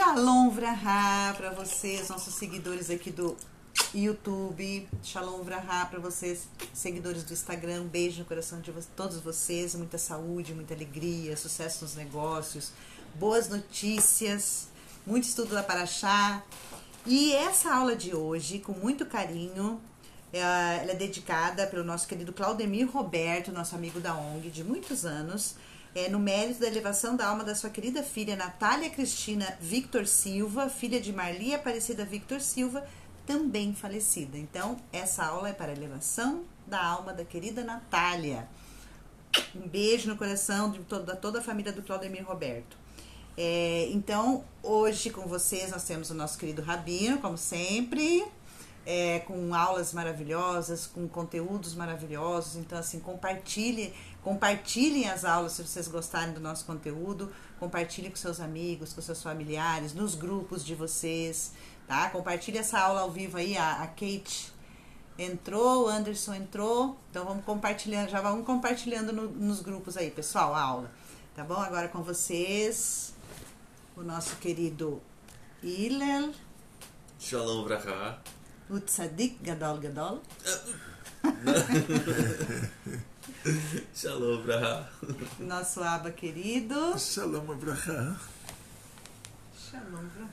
Shalom Vraha para vocês, nossos seguidores aqui do YouTube. Shalom Vraha para vocês, seguidores do Instagram. Um beijo no coração de todos vocês. Muita saúde, muita alegria, sucesso nos negócios, boas notícias, muito estudo da Parashá. E essa aula de hoje, com muito carinho, ela é dedicada pelo nosso querido Claudemir Roberto, nosso amigo da ONG de muitos anos, no mérito da elevação da alma da sua querida filha Natália Cristina Victor Silva, filha de Marli Aparecida Victor Silva, também falecida. Então, essa aula é para a elevação da alma da querida Natália. Um beijo no coração de toda a família do Claudemir Roberto. Então, hoje com vocês nós temos o nosso querido Rabino, como sempre, com aulas maravilhosas, com conteúdos maravilhosos. Então, assim, compartilhem as aulas se vocês gostarem do nosso conteúdo, compartilhem com seus amigos, com seus familiares, nos grupos de vocês, tá? Compartilhe essa aula ao vivo aí, a Kate entrou, o Anderson entrou, então vamos compartilhando nos grupos aí, pessoal, a aula, tá bom? Agora com vocês, o nosso querido Hillel. Shalom Vraha. O Tzadik Gadol Gadol. Shalom Vraha. Nosso Abba querido. Shalom Vraha. Shalom Vraha.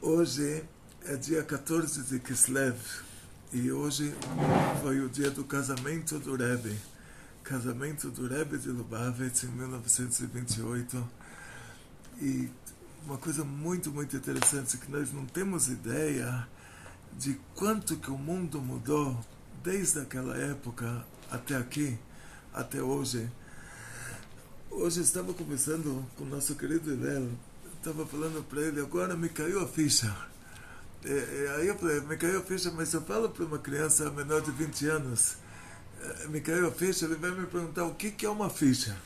Hoje é dia 14 de Kislev e hoje foi o dia do casamento do Rebbe. Casamento do Rebbe de Lubavitch em 1928. E uma coisa muito, muito interessante, que nós não temos ideia de quanto que o mundo mudou desde aquela época até aqui, até hoje. Hoje eu estava conversando com o nosso querido Hillel, estava falando para ele, agora me caiu a ficha. Aí eu falei, me caiu a ficha, mas eu falo para uma criança menor de 20 anos, me caiu a ficha, ele vai me perguntar o que é uma ficha.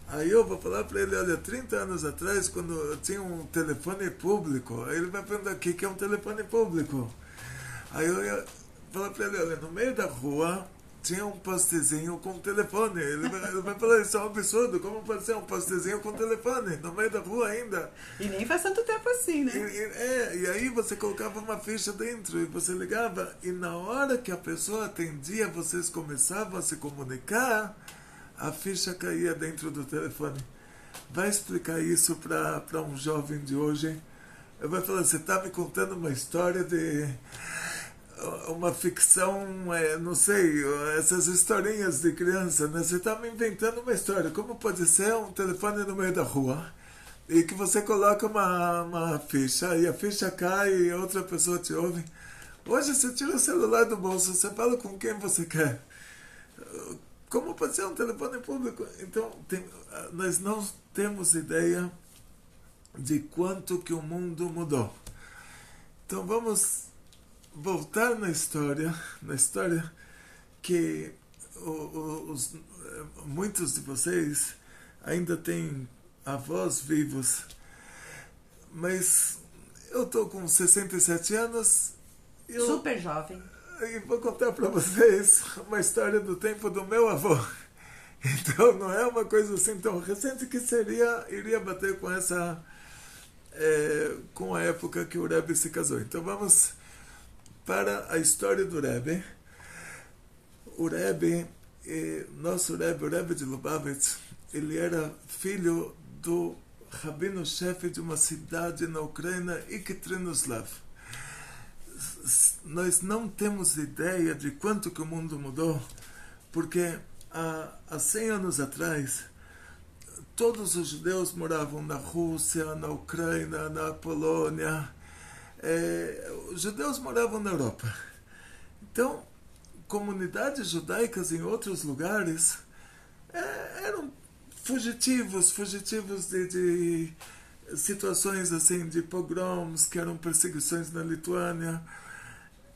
Aí eu vou falar para ele, olha, 30 anos atrás, quando eu tinha um telefone público, aí ele vai perguntar o que é um telefone público. Aí eu ia falar para ele, olha, no meio da rua tinha um postezinho com telefone. Ele vai falar, isso é um absurdo, como pode ser um postezinho com telefone, no meio da rua ainda? E nem faz tanto tempo assim, né? E aí você colocava uma ficha dentro e você ligava, e na hora que a pessoa atendia, vocês começavam a se comunicar, a ficha caía dentro do telefone. Vai explicar isso para um jovem de hoje? Ele vai falar, você está me contando uma história de uma ficção, não sei, essas historinhas de criança, né? Você está me inventando uma história. Como pode ser um telefone no meio da rua e que você coloca uma ficha e a ficha cai e outra pessoa te ouve? Hoje você tira o celular do bolso, você fala com quem você quer. Como pode ser um telefone público? Então, nós não temos ideia de quanto que o mundo mudou. Então, vamos voltar na história que muitos de vocês ainda têm avós vivos, mas eu estou com 67 anos. Super jovem. E vou contar para vocês uma história do tempo do meu avô. Então não é uma coisa assim tão recente que iria bater com com a época que o Rebbe se casou. Então vamos para a história do Rebbe. O Rebbe, nosso Rebbe, o Rebbe de Lubavitch, ele era filho do rabino-chefe de uma cidade na Ucrânia, Ekaterinouslav. Nós não temos ideia de quanto que o mundo mudou, porque há 100 anos atrás, todos os judeus moravam na Rússia, na Ucrânia, na Polônia. Os judeus moravam na Europa. Então, comunidades judaicas em outros lugares eram fugitivos de situações assim de pogroms, que eram perseguições na Lituânia.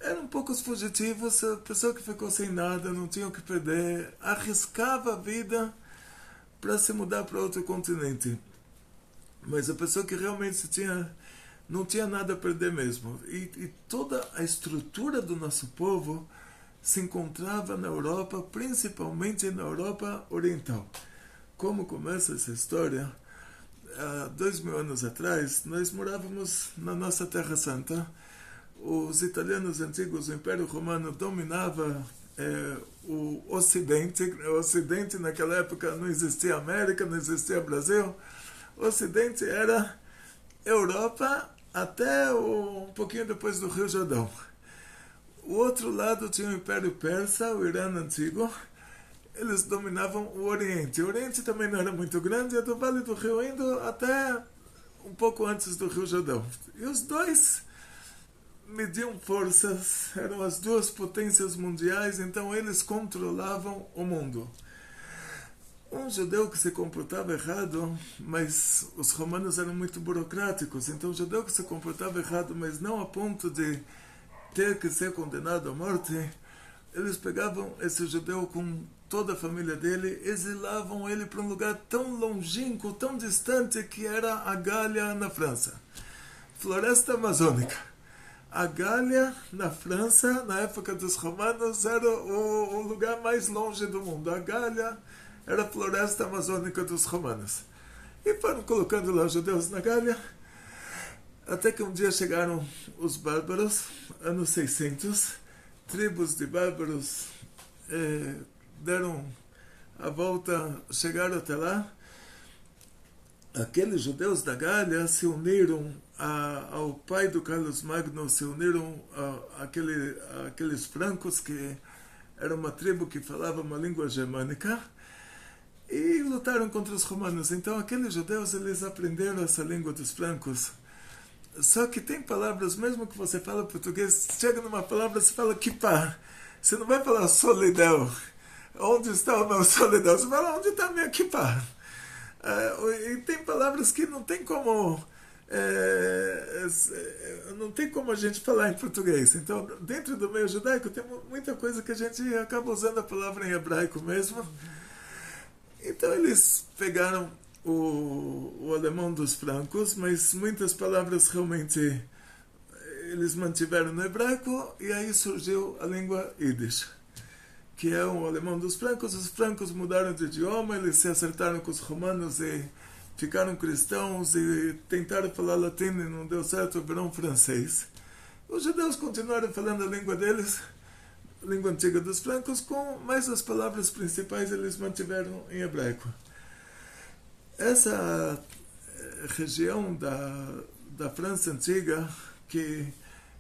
Eram poucos fugitivos, a pessoa que ficou sem nada, não tinha o que perder, arriscava a vida para se mudar para outro continente. Mas a pessoa que realmente não tinha nada a perder mesmo. E toda a estrutura do nosso povo se encontrava na Europa, principalmente na Europa Oriental. Como começa essa história? há 2000 anos atrás, nós morávamos na nossa Terra Santa. Os italianos antigos, o Império Romano dominava o Ocidente. O Ocidente, naquela época, não existia América, não existia Brasil. O Ocidente era Europa até um pouquinho depois do Rio Jordão. O outro lado tinha o Império Persa, o Irã antigo. Eles dominavam o Oriente. O Oriente também não era muito grande, é do Vale do Rio Indo até um pouco antes do Rio Jordão. E os dois mediam forças, eram as duas potências mundiais, então eles controlavam o mundo. Um judeu que se comportava errado, mas os romanos eram muito burocráticos, então o judeu que se comportava errado, mas não a ponto de ter que ser condenado à morte, eles pegavam esse judeu com toda a família dele, exilavam ele para um lugar tão longínquo, tão distante, que era a Gália, na França. Floresta Amazônica. A Gália, na França, na época dos romanos, era o lugar mais longe do mundo. A Gália era a floresta amazônica dos romanos. E foram colocando lá os judeus na Gália, até que um dia chegaram os bárbaros, anos 600, tribos de bárbaros deram a volta, chegaram até lá. Aqueles judeus da Gália se uniram ao pai do Carlos Magno, se uniram àqueles francos, que era uma tribo que falava uma língua germânica, e lutaram contra os romanos. Então aqueles judeus, eles aprenderam essa língua dos francos. Só que tem palavras, mesmo que você fala português, chega numa palavra, você fala kippah. Você não vai falar solidão. Onde está o meu solidão? Você fala, onde está a minha kippah? E tem palavras que não tem como a gente falar em português. Então, dentro do meio judaico, tem muita coisa que a gente acaba usando a palavra em hebraico mesmo. Então, eles pegaram o alemão dos francos, mas muitas palavras realmente eles mantiveram no hebraico, e aí surgiu a língua Yiddish, que é o alemão dos francos. Os francos mudaram de idioma, eles se acertaram com os romanos e ficaram cristãos, e tentaram falar latim e não deu certo, virou um francês. Os judeus continuaram falando a língua deles, a língua antiga dos francos, mas as palavras principais eles mantiveram em hebraico. Essa região da França antiga, que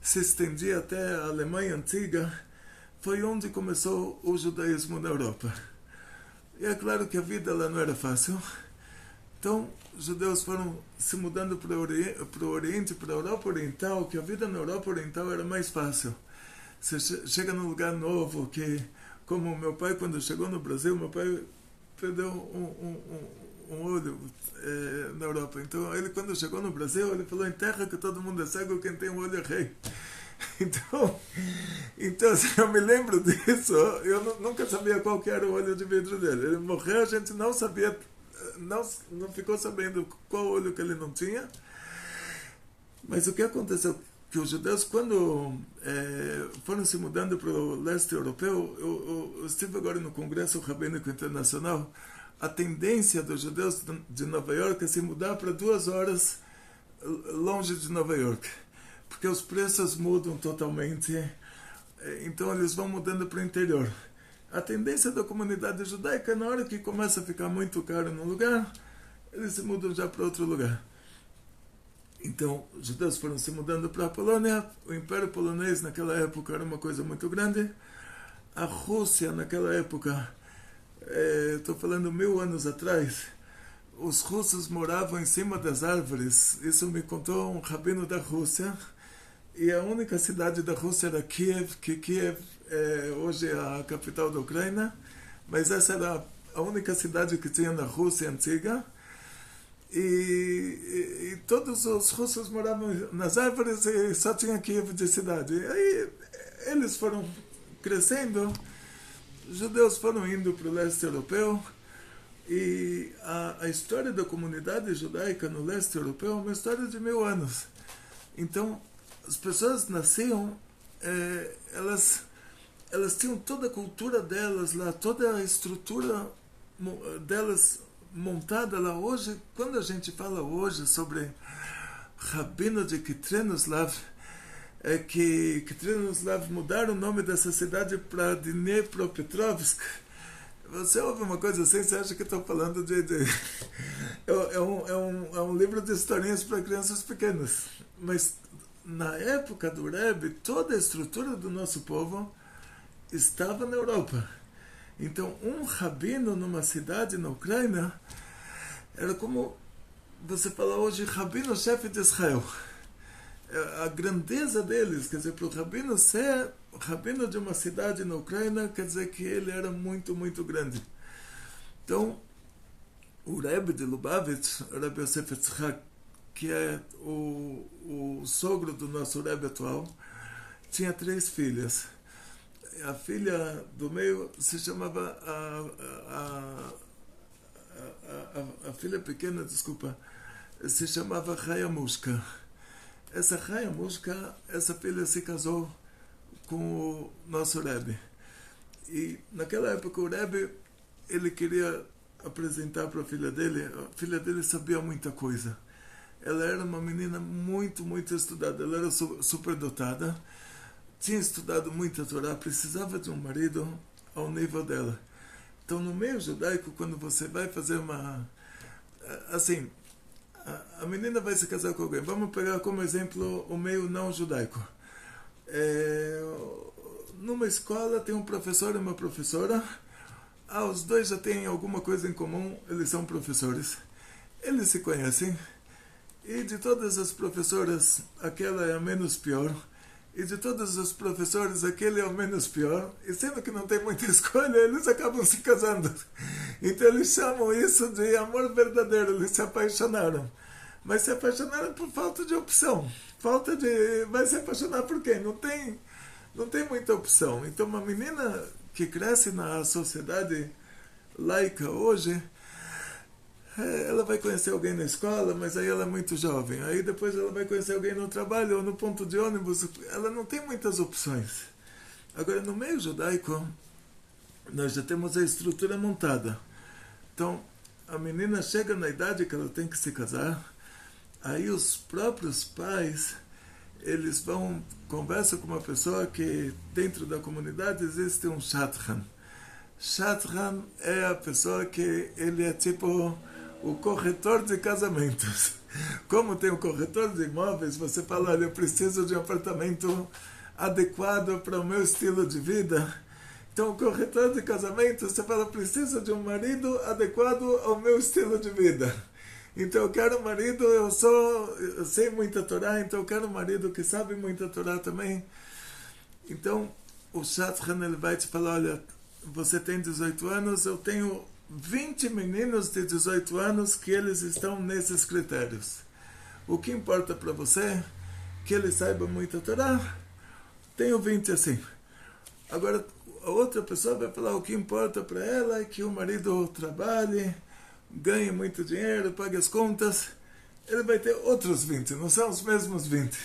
se estendia até a Alemanha antiga, foi onde começou o judaísmo na Europa. E é claro que a vida lá não era fácil. Então, os judeus foram se mudando para o Oriente, para a Europa Oriental, que a vida na Europa Oriental era mais fácil. Você chega num lugar novo, que, como meu pai, quando chegou no Brasil, meu pai perdeu um olho na Europa. Então, ele, quando chegou no Brasil, ele falou: em terra que todo mundo é cego, quem tem um olho é rei. Então assim, eu me lembro disso. Eu nunca sabia qual que era o olho de vidro dele. Ele morreu, a gente não sabia, não ficou sabendo qual olho que ele não tinha. Mas o que aconteceu? Que os judeus, quando foram se mudando para o leste europeu, eu estive agora no Congresso Rabínico Internacional. A tendência dos judeus de Nova York é se mudar para 2 horas longe de Nova York, porque os preços mudam totalmente, então eles vão mudando para o interior. A tendência da comunidade judaica, na hora que começa a ficar muito caro num lugar, eles se mudam já para outro lugar. Então, os judeus foram se mudando para a Polônia. O Império Polonês naquela época era uma coisa muito grande. A Rússia naquela época, estou falando 1000 anos atrás, os russos moravam em cima das árvores. Isso me contou um rabino da Rússia. E a única cidade da Rússia era Kiev, que Kiev hoje é a capital da Ucrânia, mas essa era a única cidade que tinha na Rússia antiga. E todos os russos moravam nas árvores e só tinha Kiev de cidade. E aí eles foram crescendo, os judeus foram indo para o leste europeu, e a história da comunidade judaica no leste europeu é uma história de 1000 anos. Então, as pessoas nasciam, elas tinham toda a cultura delas lá, toda a estrutura delas montada lá hoje. Quando a gente fala hoje sobre Rabino de Kitrenoslav, é que Kitrenoslav mudaram o nome dessa cidade para Dnepropetrovsk. Você ouve uma coisa assim, você acha que estou falando é um livro de historinhas para crianças pequenas. Mas na época do Rebbe, toda a estrutura do nosso povo estava na Europa. Então, um rabino numa cidade na Ucrânia era como você fala hoje, rabino-chefe de Israel. A grandeza deles, quer dizer, para o rabino ser rabino de uma cidade na Ucrânia, quer dizer que ele era muito, muito grande. Então, o Rebbe de Lubavitch, o Rebbe Yosef Yitzhak, que é o sogro do nosso Rebbe atual, tinha 3 filhas. A filha do meio se chamava a filha pequena, desculpa, se chamava Hayamushka. Essa Hayamushka, essa filha se casou com o nosso Rebbe. E naquela época o Rebbe, ele queria apresentar para a filha dele sabia muita coisa. Ela era uma menina muito, muito estudada, ela era superdotada, tinha estudado muito a Torá, precisava de um marido ao nível dela. Então, no meio judaico, quando você vai fazer uma... Assim, a menina vai se casar com alguém. Vamos pegar como exemplo o meio não judaico. Numa escola tem um professor e uma professora. Os dois já têm alguma coisa em comum, eles são professores. Eles se conhecem. E de todas as professoras, aquela é a menos pior. E de todos os professores, aquele é o menos pior. E sendo que não tem muita escolha, eles acabam se casando. Então eles chamam isso de amor verdadeiro. Eles se apaixonaram. Mas se apaixonaram por falta de opção. Vai se apaixonar por quem? Não tem muita opção. Então uma menina que cresce na sociedade laica hoje, ela vai conhecer alguém na escola, mas aí ela é muito jovem. Aí depois ela vai conhecer alguém no trabalho ou no ponto de ônibus. Ela não tem muitas opções. Agora, no meio judaico, nós já temos a estrutura montada. Então, a menina chega na idade que ela tem que se casar, aí os próprios pais, eles conversam com uma pessoa que dentro da comunidade existe um shatran. Shatran é a pessoa que ele é tipo o corretor de casamentos. Como tem um corretor de imóveis, você fala, olha, eu preciso de um apartamento adequado para o meu estilo de vida. Então, o corretor de casamentos, você fala, preciso de um marido adequado ao meu estilo de vida. Então, eu quero um marido, eu sei muita Torá, então eu quero um marido que sabe muita Torá também. Então, o Shatran, ele vai te falar, olha, você tem 18 anos, eu tenho 20 meninos de 18 anos que eles estão nesses critérios. O que importa para você? Que ele saiba muita Torá? Tenho 20 assim. Agora, a outra pessoa vai falar o que importa para ela é que o marido trabalhe, ganhe muito dinheiro, pague as contas. Ele vai ter outros 20, não são os mesmos 20.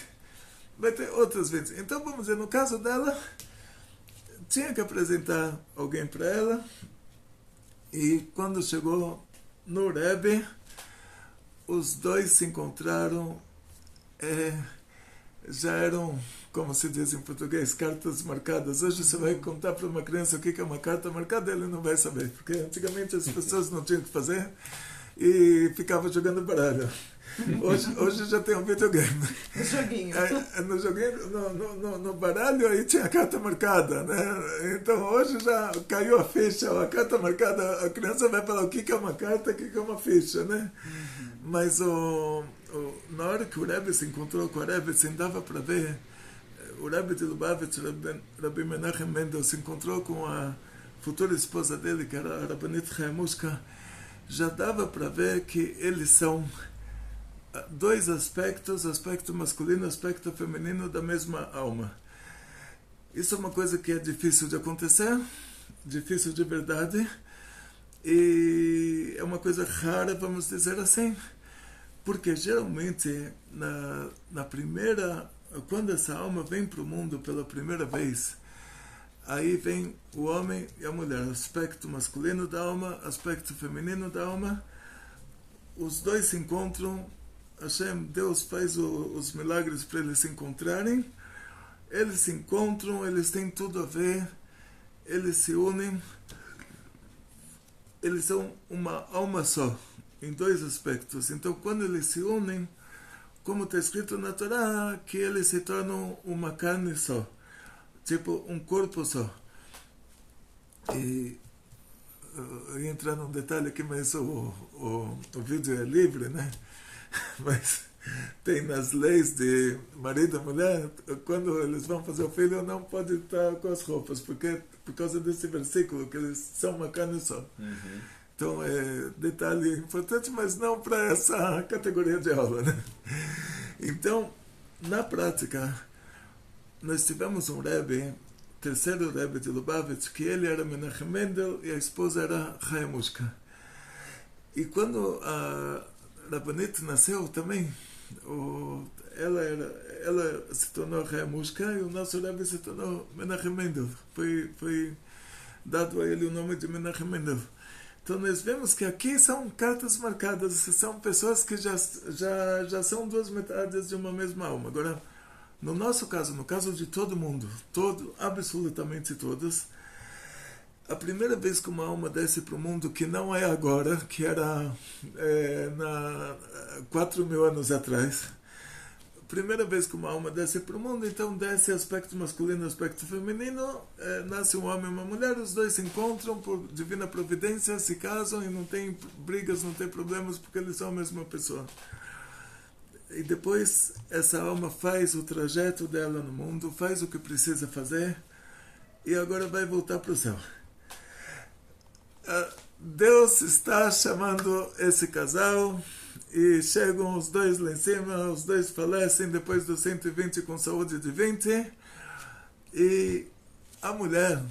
Vai ter outros 20. Então, vamos dizer, no caso dela, tinha que apresentar alguém para ela. E quando chegou no Rebbe, os dois se encontraram, já eram, como se diz em português, cartas marcadas. Hoje você vai contar para uma criança o que é uma carta marcada, ele não vai saber, porque antigamente as pessoas não tinham o que fazer e ficavam jogando baralho. Hoje já tem um videogame. Joguinho. No joguinho, no baralho, aí tinha a carta marcada, né? Então hoje já caiu a ficha, a carta marcada, a criança vai falar o que é uma carta, o que é uma ficha, né? Mas na hora que o Rebbe se encontrou com o Rebbe, assim, dava para ver, o Rebbe de Lubavitch, Rabbi Menachem Mendel, se encontrou com a futura esposa dele, que era a Rabbanit Hayamushka, já dava para ver que eles são dois aspectos, aspecto masculino e aspecto feminino da mesma alma. Isso é uma coisa que é difícil de acontecer, difícil de verdade, e é uma coisa rara, vamos dizer assim, porque geralmente na primeira, quando essa alma vem para o mundo pela primeira vez, aí vem o homem e a mulher, aspecto masculino da alma, aspecto feminino da alma, os dois se encontram, Hashem, Deus faz os milagres para eles se encontrarem, eles se encontram, eles têm tudo a ver, eles se unem, eles são uma alma só, em dois aspectos. Então, quando eles se unem, como está escrito na Torá, que eles se tornam uma carne só, tipo um corpo só. E eu ia entrar num detalhe aqui, mas o vídeo é livre, né? Mas tem nas leis de marido e mulher, quando eles vão fazer o filho, não pode estar com as roupas, porque por causa desse versículo, que eles são uma carne só. Uhum. Então, é detalhe importante, mas não para essa categoria de aula, né? Então, na prática, nós tivemos um Rebbe, terceiro Rebbe de Lubavitch, que ele era Menachem Mendel e a esposa era Chayamushka. E quando a Rabbanit nasceu também, ela se tornou Chayamushka e o nosso Rebbe se tornou Menachem Mendel. Foi dado a ele o nome de Menachem Mendel. Então nós vemos que aqui são cartas marcadas, são pessoas que já são duas metades de uma mesma alma. Agora, no nosso caso, no caso de todo mundo, absolutamente todos, a primeira vez que uma alma desce para o mundo, que não é agora, que era 4.000 anos atrás, primeira vez que uma alma desce para o mundo, então desce aspecto masculino e aspecto feminino, nasce um homem e uma mulher, os dois se encontram por divina providência, se casam e não tem brigas, não tem problemas, porque eles são a mesma pessoa. E depois essa alma faz o trajeto dela no mundo, faz o que precisa fazer, e agora vai voltar para o céu. Deus está chamando esse casal, e chegam os dois lá em cima, os dois falecem depois dos 120 com saúde de 20, e a mulher,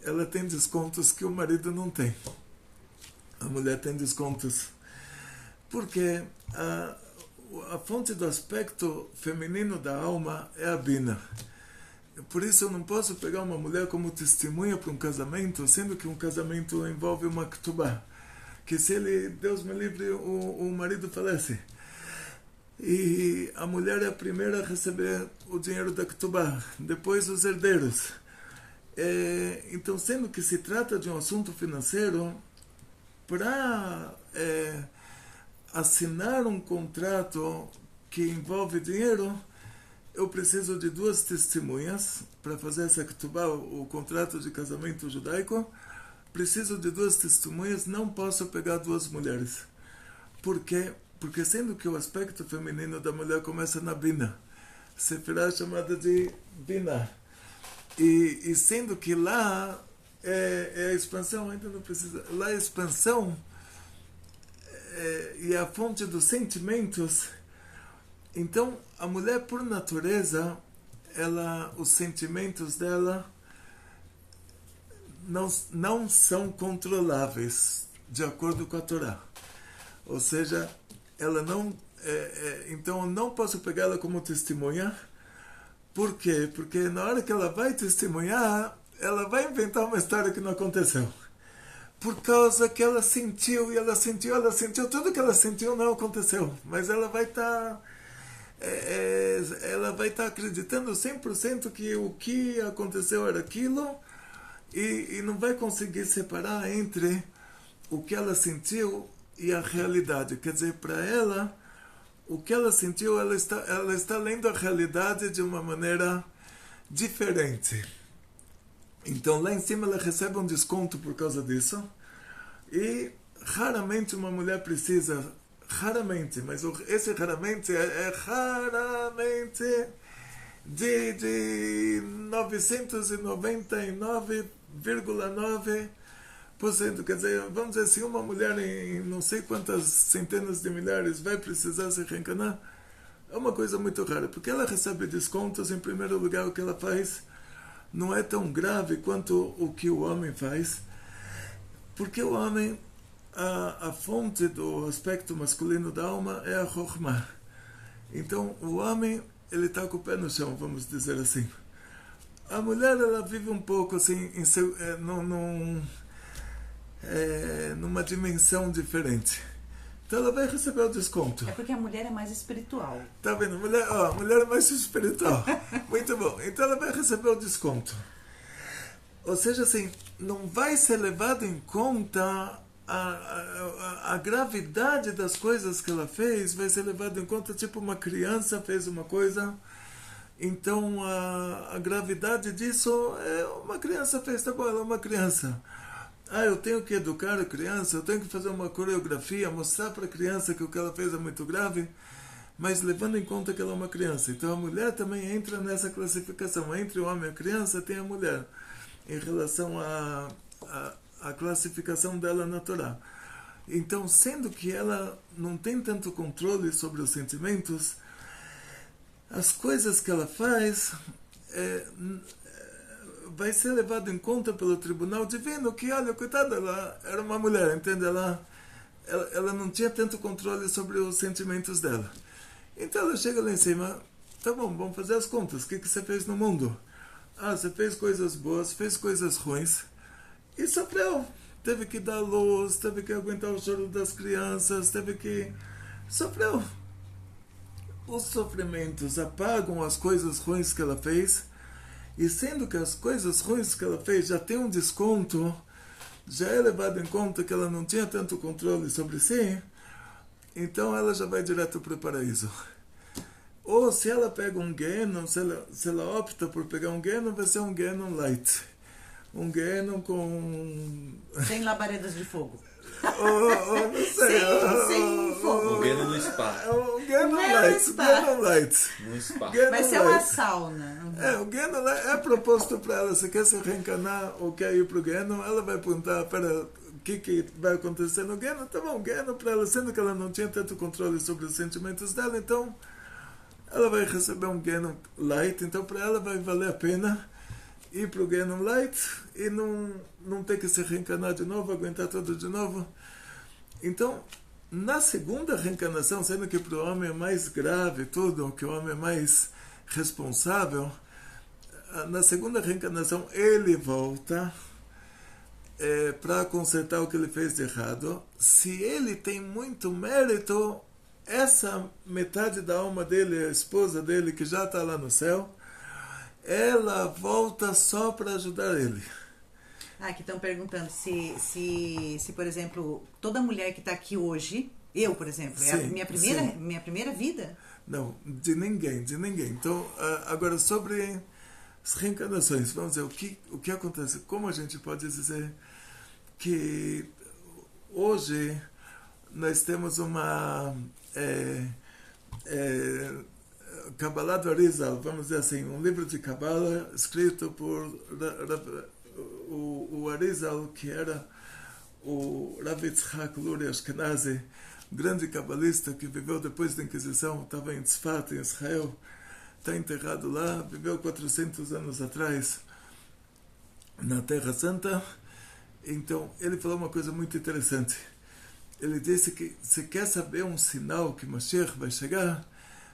ela tem descontos que o marido não tem. A mulher tem descontos porque a fonte do aspecto feminino da alma é a Bina. Por isso eu não posso pegar uma mulher como testemunha para um casamento, sendo que um casamento envolve uma ketubá, que se ele, Deus me livre, o marido falece. E a mulher é a primeira a receber o dinheiro da ketubá, depois os herdeiros. Então, sendo que se trata de um assunto financeiro, para assinar um contrato que envolve dinheiro, eu preciso de duas testemunhas para fazer essa ketubá, o contrato de casamento judaico. Preciso de duas testemunhas, não posso pegar duas mulheres. Por quê? Porque sendo que o aspecto feminino da mulher começa na Bina, Sefirá chamada de Bina, e sendo que lá é a expansão, ainda não precisa, lá é a expansão e a fonte dos sentimentos. Então a mulher, por natureza, os sentimentos dela não são controláveis de acordo com a Torá. Ou seja, ela não então eu não posso pegar ela como testemunha. Por quê? Porque na hora que ela vai testemunhar, ela vai inventar uma história que não aconteceu. Por causa que ela sentiu, tudo que ela sentiu não aconteceu, mas ela vai estar acreditando 100% que o que aconteceu era aquilo, e não vai conseguir separar entre o que ela sentiu e a realidade. Quer dizer, para ela, o que ela sentiu, ela está lendo a realidade de uma maneira diferente. Então, lá em cima, ela recebe um desconto por causa disso. E raramente uma mulher precisa, mas esse raramente é raramente de 999,9%. Quer dizer, vamos dizer, se uma mulher em não sei quantas centenas de milhares vai precisar se reencarnar, é uma coisa muito rara, porque ela recebe descontos. Em primeiro lugar, o que ela faz não é tão grave quanto o que o homem faz, porque o homem, a fonte do aspecto masculino da alma é a Chokhmah. Então o homem, ele está com o pé no chão, vamos dizer assim. A mulher, ela vive um pouco assim numa dimensão diferente. Então ela vai receber o desconto. É porque a mulher é mais espiritual. Tá vendo? A mulher é mais espiritual. Muito bom. Então ela vai receber o desconto. Ou seja, assim, não vai ser levado em conta a gravidade das coisas que ela fez, vai ser levado em conta, tipo, uma criança fez uma coisa, então a gravidade disso é uma criança fez, tá bom, ela é uma criança. Eu tenho que educar a criança, eu tenho que fazer uma coreografia, mostrar para a criança que o que ela fez é muito grave, mas levando em conta que ela é uma criança. Então a mulher também entra nessa classificação. Entre o homem e a criança tem a mulher, em relação à classificação dela na Torá. Então, sendo que ela não tem tanto controle sobre os sentimentos, as coisas que ela faz vai ser levado em conta pelo tribunal divino que, olha, coitada, ela era uma mulher, entende? Ela não tinha tanto controle sobre os sentimentos dela. Então ela chega lá em cima, tá bom, vamos fazer as contas, o que você fez no mundo? Você fez coisas boas, fez coisas ruins, e sofreu. Teve que dar luz, teve que aguentar o choro das crianças, sofreu. Os sofrimentos apagam as coisas ruins que ela fez, e sendo que as coisas ruins que ela fez já tem um desconto, já é levado em conta que ela não tinha tanto controle sobre si, então ela já vai direto para o paraíso. Ou se ela pega um Gehenom, se ela opta por pegar um Gehenom, vai ser um Gehenom light. Um Gehenom com... Sem labaredas de fogo. Não sei. Sem fogo. Um Gehenom no spa. Um Gehenom light. No spa. Vai ser uma sauna. O Gehenom é proposto para ela. Se quer se reencarnar ou quer ir para o Gehenom, ela vai perguntar para o que vai acontecer no Gehenom. Tá bom, Gehenom para ela, sendo que ela não tinha tanto controle sobre os sentimentos dela, então ela vai receber um Gehenom light. Então para ela vai valer a pena ir para o Gehenom light e não ter que se reencarnar de novo, aguentar tudo de novo. Então, na segunda reencarnação, sendo que para o homem é mais grave tudo, que o homem é mais responsável, na segunda reencarnação ele volta para consertar o que ele fez de errado. Se ele tem muito mérito, essa metade da alma dele, a esposa dele, que já está lá no céu, ela volta só para ajudar ele. Aqui estão perguntando se, por exemplo, toda mulher que está aqui hoje, eu, por exemplo, é a minha primeira vida? Não, de ninguém. Então, agora sobre as reencarnações, vamos dizer, o que acontece? Como a gente pode dizer que hoje nós temos uma Kabbalah do Arizal, vamos dizer assim, um livro de Kabbalah escrito por o Arizal, que era o Rav Yitzhak Luri Ashkenazi, grande cabalista que viveu depois da Inquisição, estava em Tzfat, em Israel, está enterrado lá, viveu 400 anos atrás na Terra Santa. Então, ele falou uma coisa muito interessante. Ele disse que se quer saber um sinal que Mashiach vai chegar,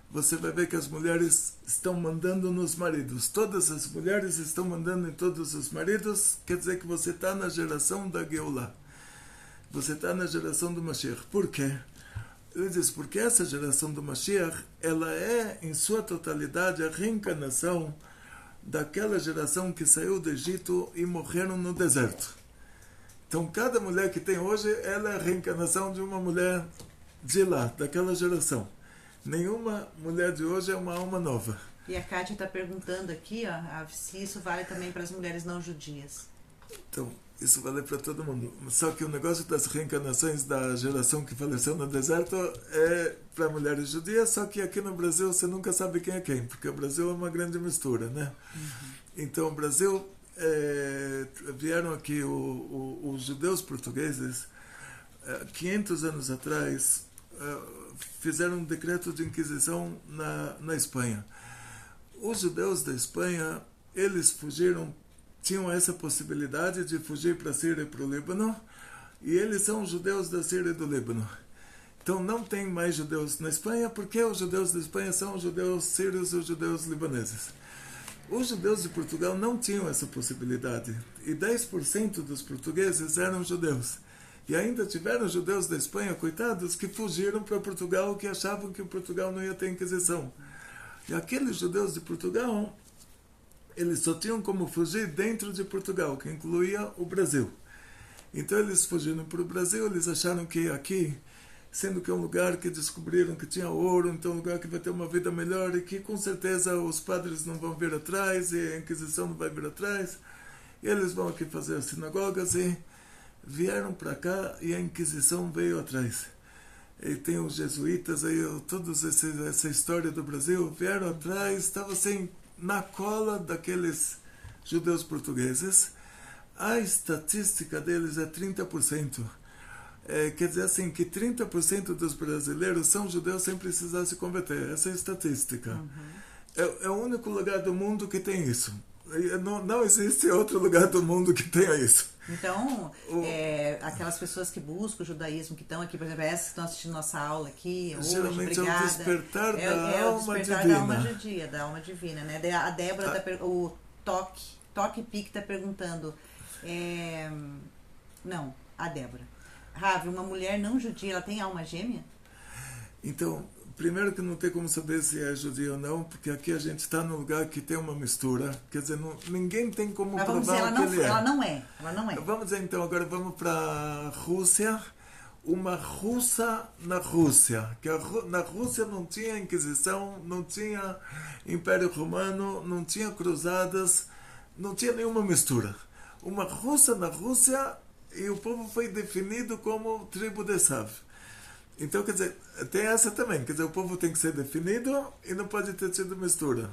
você vai ver que as mulheres estão mandando nos maridos. Todas as mulheres estão mandando em todos os maridos. Quer dizer que você está na geração da Geulah. Você está na geração do Mashiach. Por quê? Ele diz, porque essa geração do Mashiach, ela é, em sua totalidade, a reencarnação daquela geração que saiu do Egito e morreram no deserto. Então, cada mulher que tem hoje, ela é a reencarnação de uma mulher de lá, daquela geração. Nenhuma mulher de hoje é uma alma nova. E a Kátia está perguntando aqui, se isso vale também para as mulheres não judias. Então, isso vale para todo mundo. Só que o negócio das reencarnações da geração que faleceu no deserto é para mulheres judias, só que aqui no Brasil você nunca sabe quem é quem, porque o Brasil é uma grande mistura, né? Uhum. Então, o Brasil, vieram aqui os judeus portugueses, 500 anos atrás, fizeram um decreto de inquisição na Espanha. Os judeus da Espanha, eles fugiram, tinham essa possibilidade de fugir para a Síria e para o Líbano, e eles são judeus da Síria e do Líbano. Então não tem mais judeus na Espanha, porque os judeus da Espanha são os judeus sírios e os judeus libaneses. Os judeus de Portugal não tinham essa possibilidade, e 10% dos portugueses eram judeus. E ainda tiveram judeus da Espanha, coitados, que fugiram para Portugal, que achavam que Portugal não ia ter Inquisição. E aqueles judeus de Portugal, eles só tinham como fugir dentro de Portugal, que incluía o Brasil. Então eles fugiram para o Brasil, eles acharam que aqui, sendo que é um lugar que descobriram que tinha ouro, então é um lugar que vai ter uma vida melhor e que com certeza os padres não vão vir atrás e a Inquisição não vai vir atrás. E eles vão aqui fazer as sinagogas e vieram para cá e a Inquisição veio atrás. E tem os jesuítas aí, toda essa história do Brasil, vieram atrás, estavam assim na cola daqueles judeus portugueses. A estatística deles é 30%. Quer dizer assim, que 30% dos brasileiros são judeus sem precisar se converter. Essa é a estatística. Uhum. É o único lugar do mundo que tem isso. Não existe outro lugar do mundo que tenha isso. Então, aquelas pessoas que buscam o judaísmo, que estão aqui, por exemplo, essas que estão assistindo nossa aula aqui, hoje, geralmente obrigada. É o despertar da alma divina. Da alma judia, da alma divina, né? A Débora, o Toque Pique está perguntando, não, a Débora. Ravi, uma mulher não judia, ela tem alma gêmea? Então, primeiro que não tem como saber se é judia ou não, porque aqui a gente está num lugar que tem uma mistura. Quer dizer, ninguém tem como provar dizer, o que ele é. Ela não é. Vamos dizer então, agora vamos para a Rússia. Uma russa na Rússia. Que na Rússia não tinha Inquisição, não tinha Império Romano, não tinha cruzadas, não tinha nenhuma mistura. Uma russa na Rússia e o povo foi definido como tribo de Esav. Então, quer dizer, tem essa também. Quer dizer, o povo tem que ser definido e não pode ter tido mistura.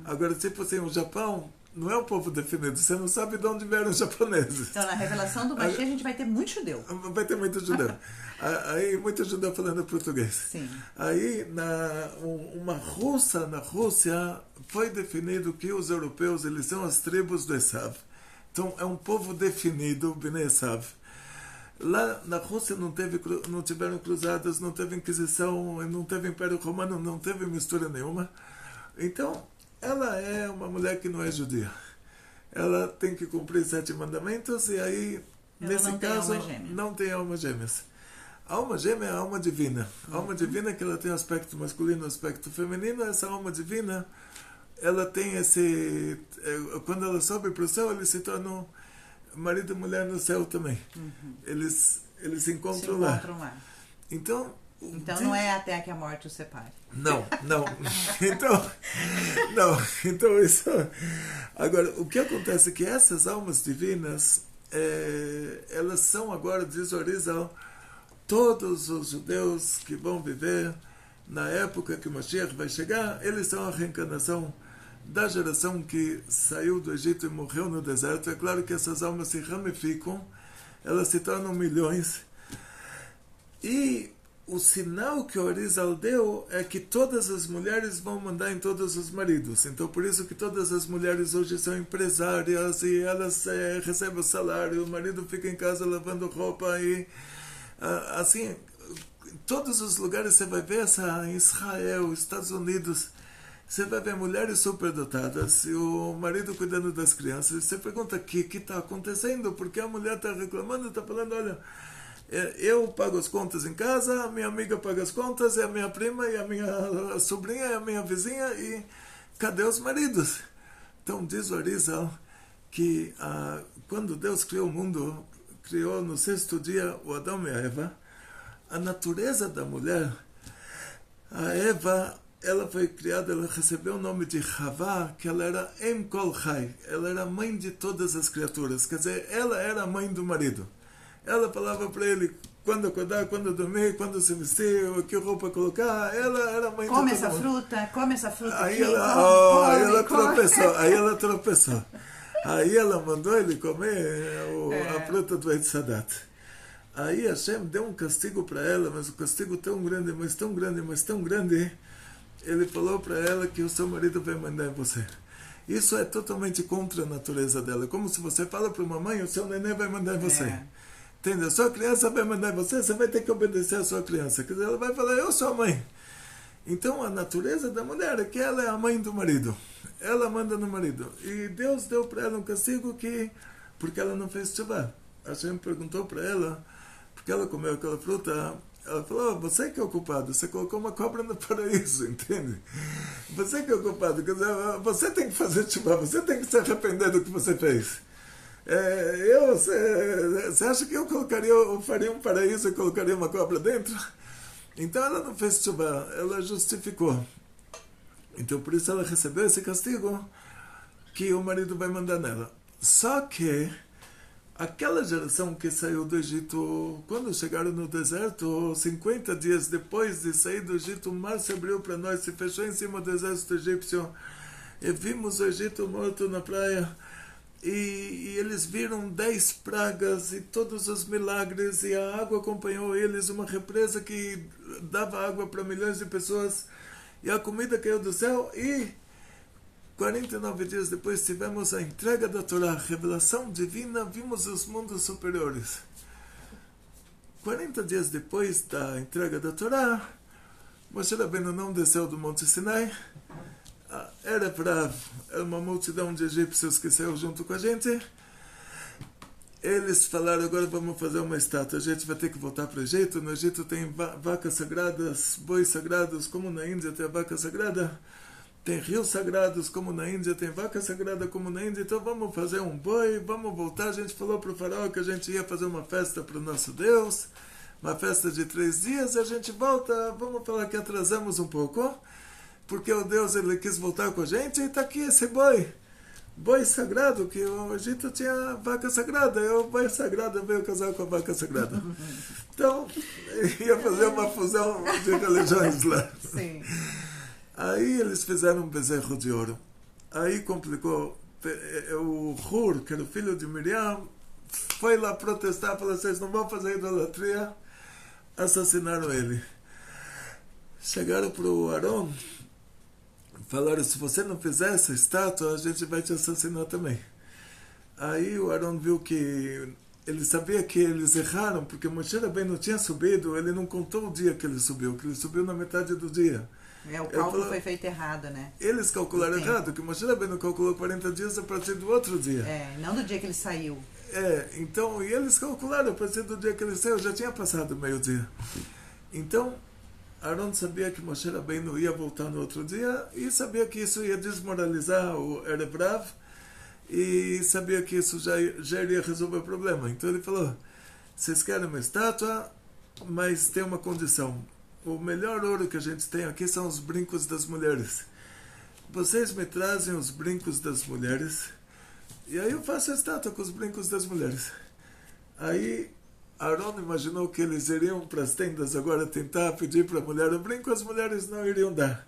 Agora, tipo assim, o Japão não é um povo definido. Você não sabe de onde vieram os japoneses. Então, na revelação do Mashiach, a gente vai ter muito judeu. Vai ter muito judeu. Aí, muito judeu falando português. Sim. Aí, uma russa na Rússia, foi definido que os europeus, eles são as tribos do Esav. Então, é um povo definido, Bnei Esav. Lá na Rússia não tiveram cruzadas, não teve Inquisição, não teve Império Romano, não teve mistura nenhuma. Então, ela é uma mulher que não é judia. Ela tem que cumprir 7 mandamentos e aí, nesse caso, não tem alma gêmeas. A alma gêmea é a alma divina. A alma divina é que ela tem aspecto masculino e aspecto feminino. Essa alma divina, ela tem esse... Quando ela sobe para o céu, eles se tornam marido e mulher no céu também. Eles se encontram lá. Então não é até que a morte os separe. Não. Então isso... Agora, o que acontece é que essas almas divinas, elas são agora, diz o Arizal, todos os judeus que vão viver na época que o Mashiach vai chegar, eles são a reencarnação da geração que saiu do Egito e morreu no deserto. É claro que essas almas se ramificam, elas se tornam milhões. E o sinal que o Arizal deu é que todas as mulheres vão mandar em todos os maridos. Então, por isso que todas as mulheres hoje são empresárias e elas recebem o salário, o marido fica em casa lavando roupa e assim, em todos os lugares você vai ver em Israel, Estados Unidos, você vai ver mulheres superdotadas e o marido cuidando das crianças. Você pergunta o que está acontecendo, porque a mulher está reclamando, está falando, olha, eu pago as contas em casa, a minha amiga paga as contas, e a minha prima, e a minha sobrinha, e a minha vizinha, e cadê os maridos? Então diz o Arizal que quando Deus criou o mundo, criou no 6º dia o Adão e a Eva, a natureza da mulher, a Eva, ela foi criada, ela recebeu o nome de Havá, que ela era Em Kol Chai, ela era mãe de todas as criaturas, quer dizer, ela era a mãe do marido. Ela falava para ele quando acordar, quando dormir, quando se vestir, que roupa colocar, ela era a mãe de todo mundo. Come essa fruta aí aqui, aí ela tropeçou. Aí ela mandou ele comer a fruta do Etzadat. Aí Hashem deu um castigo para ela, mas o castigo tão grande, mas tão grande, mas tão grande, ele falou para ela que o seu marido vai mandar em você. Isso é totalmente contra a natureza dela. Como se você fala para uma mãe, o seu neném vai mandar em você. Entende? A sua criança vai mandar em você, você vai ter que obedecer a sua criança. Quer dizer, ela vai falar, eu sou a mãe. Então a natureza da mulher é que ela é a mãe do marido. Ela manda no marido. E Deus deu para ela um castigo porque ela não fez tshuva. Hashem perguntou para ela, porque ela comeu aquela fruta, ela falou, você que é o culpado, você colocou uma cobra no paraíso, entende? Você que é o culpado, quer dizer, você tem que fazer tshuva, você tem que se arrepender do que você fez. Você acha que eu faria um paraíso e colocaria uma cobra dentro? Então ela não fez tshuva, ela justificou. Então por isso ela recebeu esse castigo que o marido vai mandar nela. Só que aquela geração que saiu do Egito, quando chegaram no deserto, 50 dias depois de sair do Egito, o mar se abriu para nós, se fechou em cima do exército egípcio, e vimos o Egito morto na praia, e eles viram 10 pragas e todos os milagres, e a água acompanhou eles, uma represa que dava água para milhões de pessoas, e a comida caiu do céu, e 49 dias depois tivemos a entrega da Torá, a revelação divina, vimos os mundos superiores. 40 dias depois da entrega da Torá, Moshe Rabbeinu não desceu do Monte Sinai, era uma multidão de egípcios que saiu junto com a gente. Eles falaram, agora vamos fazer uma estátua, a gente vai ter que voltar para o Egito. No Egito tem vacas sagradas, bois sagrados, como na Índia tem a vaca sagrada. Tem rios sagrados, como na Índia, tem vaca sagrada, como na Índia. Então vamos fazer um boi, vamos voltar. A gente falou para o faraó que a gente ia fazer uma festa para o nosso Deus, uma festa de 3 dias, a gente volta, vamos falar que atrasamos um pouco, porque o Deus ele quis voltar com a gente, e está aqui esse boi sagrado, que o Egito tinha vaca sagrada, e o boi sagrado veio casar com a vaca sagrada. Então, ia fazer uma fusão de religiões lá. Sim. Aí eles fizeram um bezerro de ouro. Aí complicou. O Hur, que era o filho de Miriam, foi lá protestar, falou, vocês não vão fazer idolatria. Assassinaram ele. Chegaram para o Arão, falaram, se você não fizer essa estátua, a gente vai te assassinar também. Aí o Arão viu que ele sabia que eles erraram, porque Moshe Rabbeinu não tinha subido, ele não contou o dia que ele subiu na metade do dia. O cálculo foi feito errado, né? Eles calcularam errado, que Moshe Rabbeinu calculou 40 dias a partir do outro dia. Não do dia que ele saiu. Então, e eles calcularam a partir do dia que ele saiu, já tinha passado meio-dia. Então, Aaron sabia que Moshe Rabbeinu ia voltar no outro dia, e sabia que isso ia desmoralizar o Erev Rav, e sabia que isso já iria resolver o problema. Então ele falou, vocês querem uma estátua, mas tem uma condição. O melhor ouro que a gente tem aqui são os brincos das mulheres. Vocês me trazem os brincos das mulheres, e aí eu faço a estátua com os brincos das mulheres. Aí Aaron imaginou que eles iriam para as tendas agora tentar pedir para a mulher o brinco, as mulheres não iriam dar.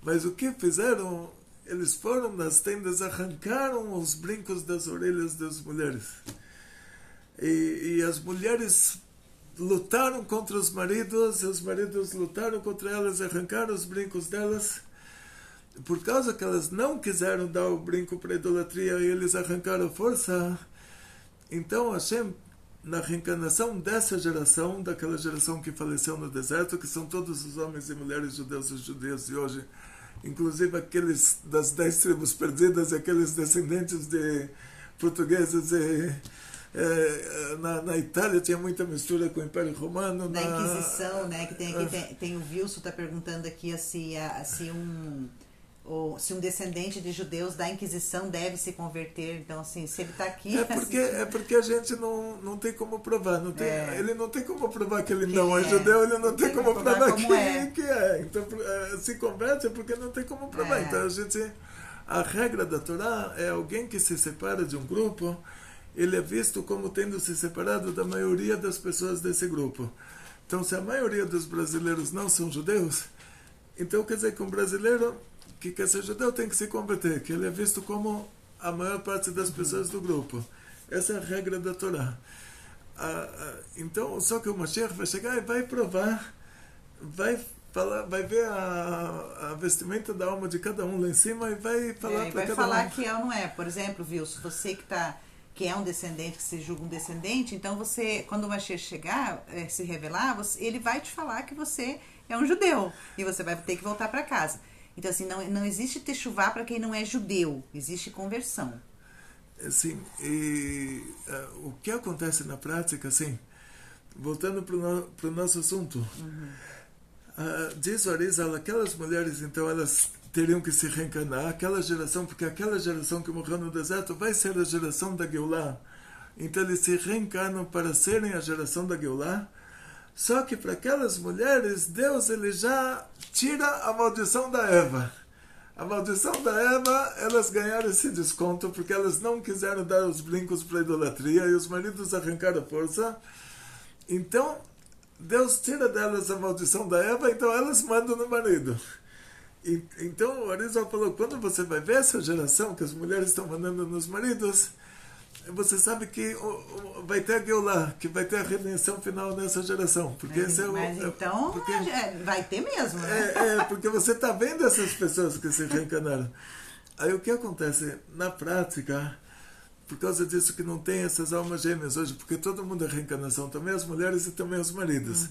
Mas o que fizeram? Eles foram nas tendas, arrancaram os brincos das orelhas das mulheres. E as mulheres lutaram contra os maridos lutaram contra elas, arrancaram os brincos delas. Por causa que elas não quiseram dar o brinco para a idolatria, e eles arrancaram a força. Então Hashem, na reencarnação dessa geração, daquela geração que faleceu no deserto, que são todos os homens e mulheres judeus e judeus de hoje, inclusive aqueles das 10 tribos perdidas, aqueles descendentes de portugueses na Itália tinha muita mistura com o Império Romano. Na Inquisição, né? Que tem o Wilson está perguntando aqui se um descendente de judeus da Inquisição deve se converter. Então, assim, se ele está aqui... É porque a gente não tem como provar. Ele não tem como provar que ele não é judeu, ele não tem como provar que é. Então, se converte é porque não tem como provar. Então, a regra da Torá é alguém que se separa de um grupo, ele é visto como tendo se separado da maioria das pessoas desse grupo. Então, se a maioria dos brasileiros não são judeus, então quer dizer que um brasileiro que quer ser judeu tem que se converter, que ele é visto como a maior parte das pessoas do grupo. Essa é a regra da Torá. Então, só que o Mashiach vai chegar e vai provar, vai ver a vestimenta da alma de cada um lá em cima e vai falar para cada um. Vai falar que é ou não é. Por exemplo, Wilson, você que é um descendente, que se julga um descendente, então você, quando o Mashiach chegar, se revelar, ele vai te falar que você é um judeu e você vai ter que voltar para casa. Então, assim, não existe techuvá para quem não é judeu, existe conversão. Sim, e o que acontece na prática, assim, voltando para o nosso assunto, diz o Arizal, aquelas mulheres, então, elas teriam que se reencarnar, aquela geração, porque aquela geração que morreu no deserto vai ser a geração da Geulah. Então eles se reencarnam para serem a geração da Geulah. Só que para aquelas mulheres, Deus ele já tira a maldição da Eva. A maldição da Eva, elas ganharam esse desconto porque elas não quiseram dar os brincos para a idolatria e os maridos arrancaram a força. Então, Deus tira delas a maldição da Eva, então elas mandam no marido. Então, o Arizal falou, quando você vai ver essa geração que as mulheres estão mandando nos maridos, você sabe que vai ter a Geulah, que vai ter a redenção final nessa geração. Porque mas esse é então, porque, vai ter mesmo, né? porque você está vendo essas pessoas que se reencarnaram. Aí o que acontece? Na prática, por causa disso que não tem essas almas gêmeas hoje, porque todo mundo é reencarnação, também as mulheres e também os maridos.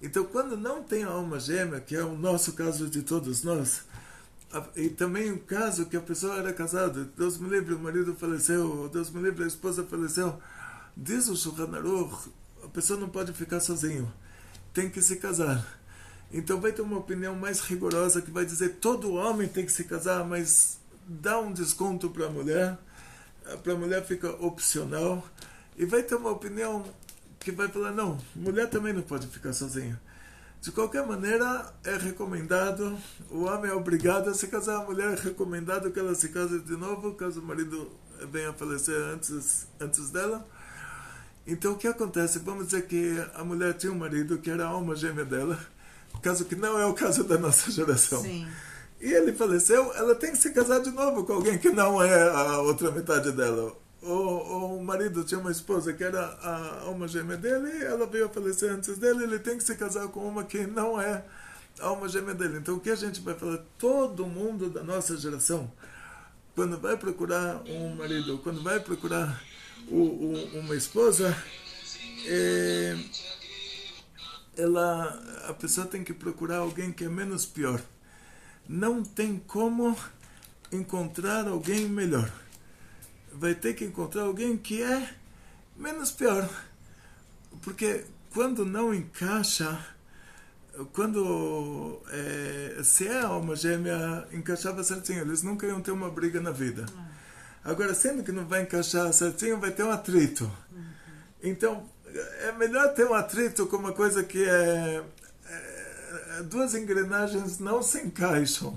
Então, quando não tem a alma gêmea, que é o nosso caso de todos nós, e também o caso que a pessoa era casada, Deus me livre, o marido faleceu, Deus me livre, a esposa faleceu, diz o Shulchan Aruch, a pessoa não pode ficar sozinho, tem que se casar. Então vai ter uma opinião mais rigorosa que vai dizer todo homem tem que se casar, mas dá um desconto para a mulher fica opcional, e vai ter uma opinião que vai falar, não, mulher também não pode ficar sozinha. De qualquer maneira, é recomendado, o homem é obrigado a se casar, a mulher é recomendado que ela se case de novo, caso o marido venha a falecer antes dela. Então, o que acontece? Vamos dizer que a mulher tinha um marido que era a alma gêmea dela, caso que não é o caso da nossa geração. Sim. E ele faleceu, ela tem que se casar de novo com alguém que não é a outra metade dela. Ou o marido tinha uma esposa que era a alma gêmea dele, ela veio a falecer antes dele, ele tem que se casar com uma que não é a alma gêmea dele. Então o que a gente vai falar? Todo mundo da nossa geração, quando vai procurar um marido, quando vai procurar uma esposa, a pessoa tem que procurar alguém que é menos pior. Não tem como encontrar alguém melhor. Vai ter que encontrar alguém que é menos pior. Porque quando não encaixa, se é a alma gêmea, encaixava certinho, eles nunca iam ter uma briga na vida. Agora, sendo que não vai encaixar certinho, vai ter um atrito. Então, é melhor ter um atrito com uma coisa que duas engrenagens não se encaixam.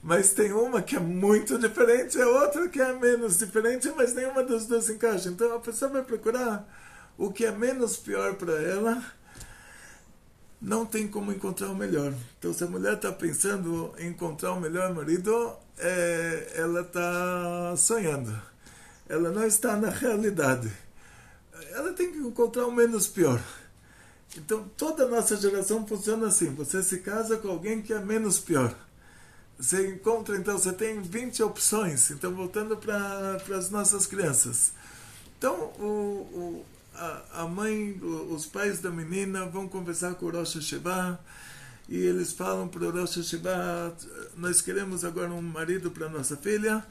Mas tem uma que é muito diferente e a outra que é menos diferente, mas nenhuma das duas se encaixa. Então a pessoa vai procurar o que é menos pior para ela, não tem como encontrar o melhor. Então se a mulher está pensando em encontrar o melhor marido, ela está sonhando. Ela não está na realidade. Ela tem que encontrar o menos pior. Então toda a nossa geração funciona assim. Você se casa com alguém que é menos pior. Você encontra, então, você tem 20 opções. Então, voltando para as nossas crianças. Então, a mãe, os pais da menina vão conversar com o Rosh Hashivá e eles falam para o Rosh Hashivá, nós queremos agora um marido para nossa filha.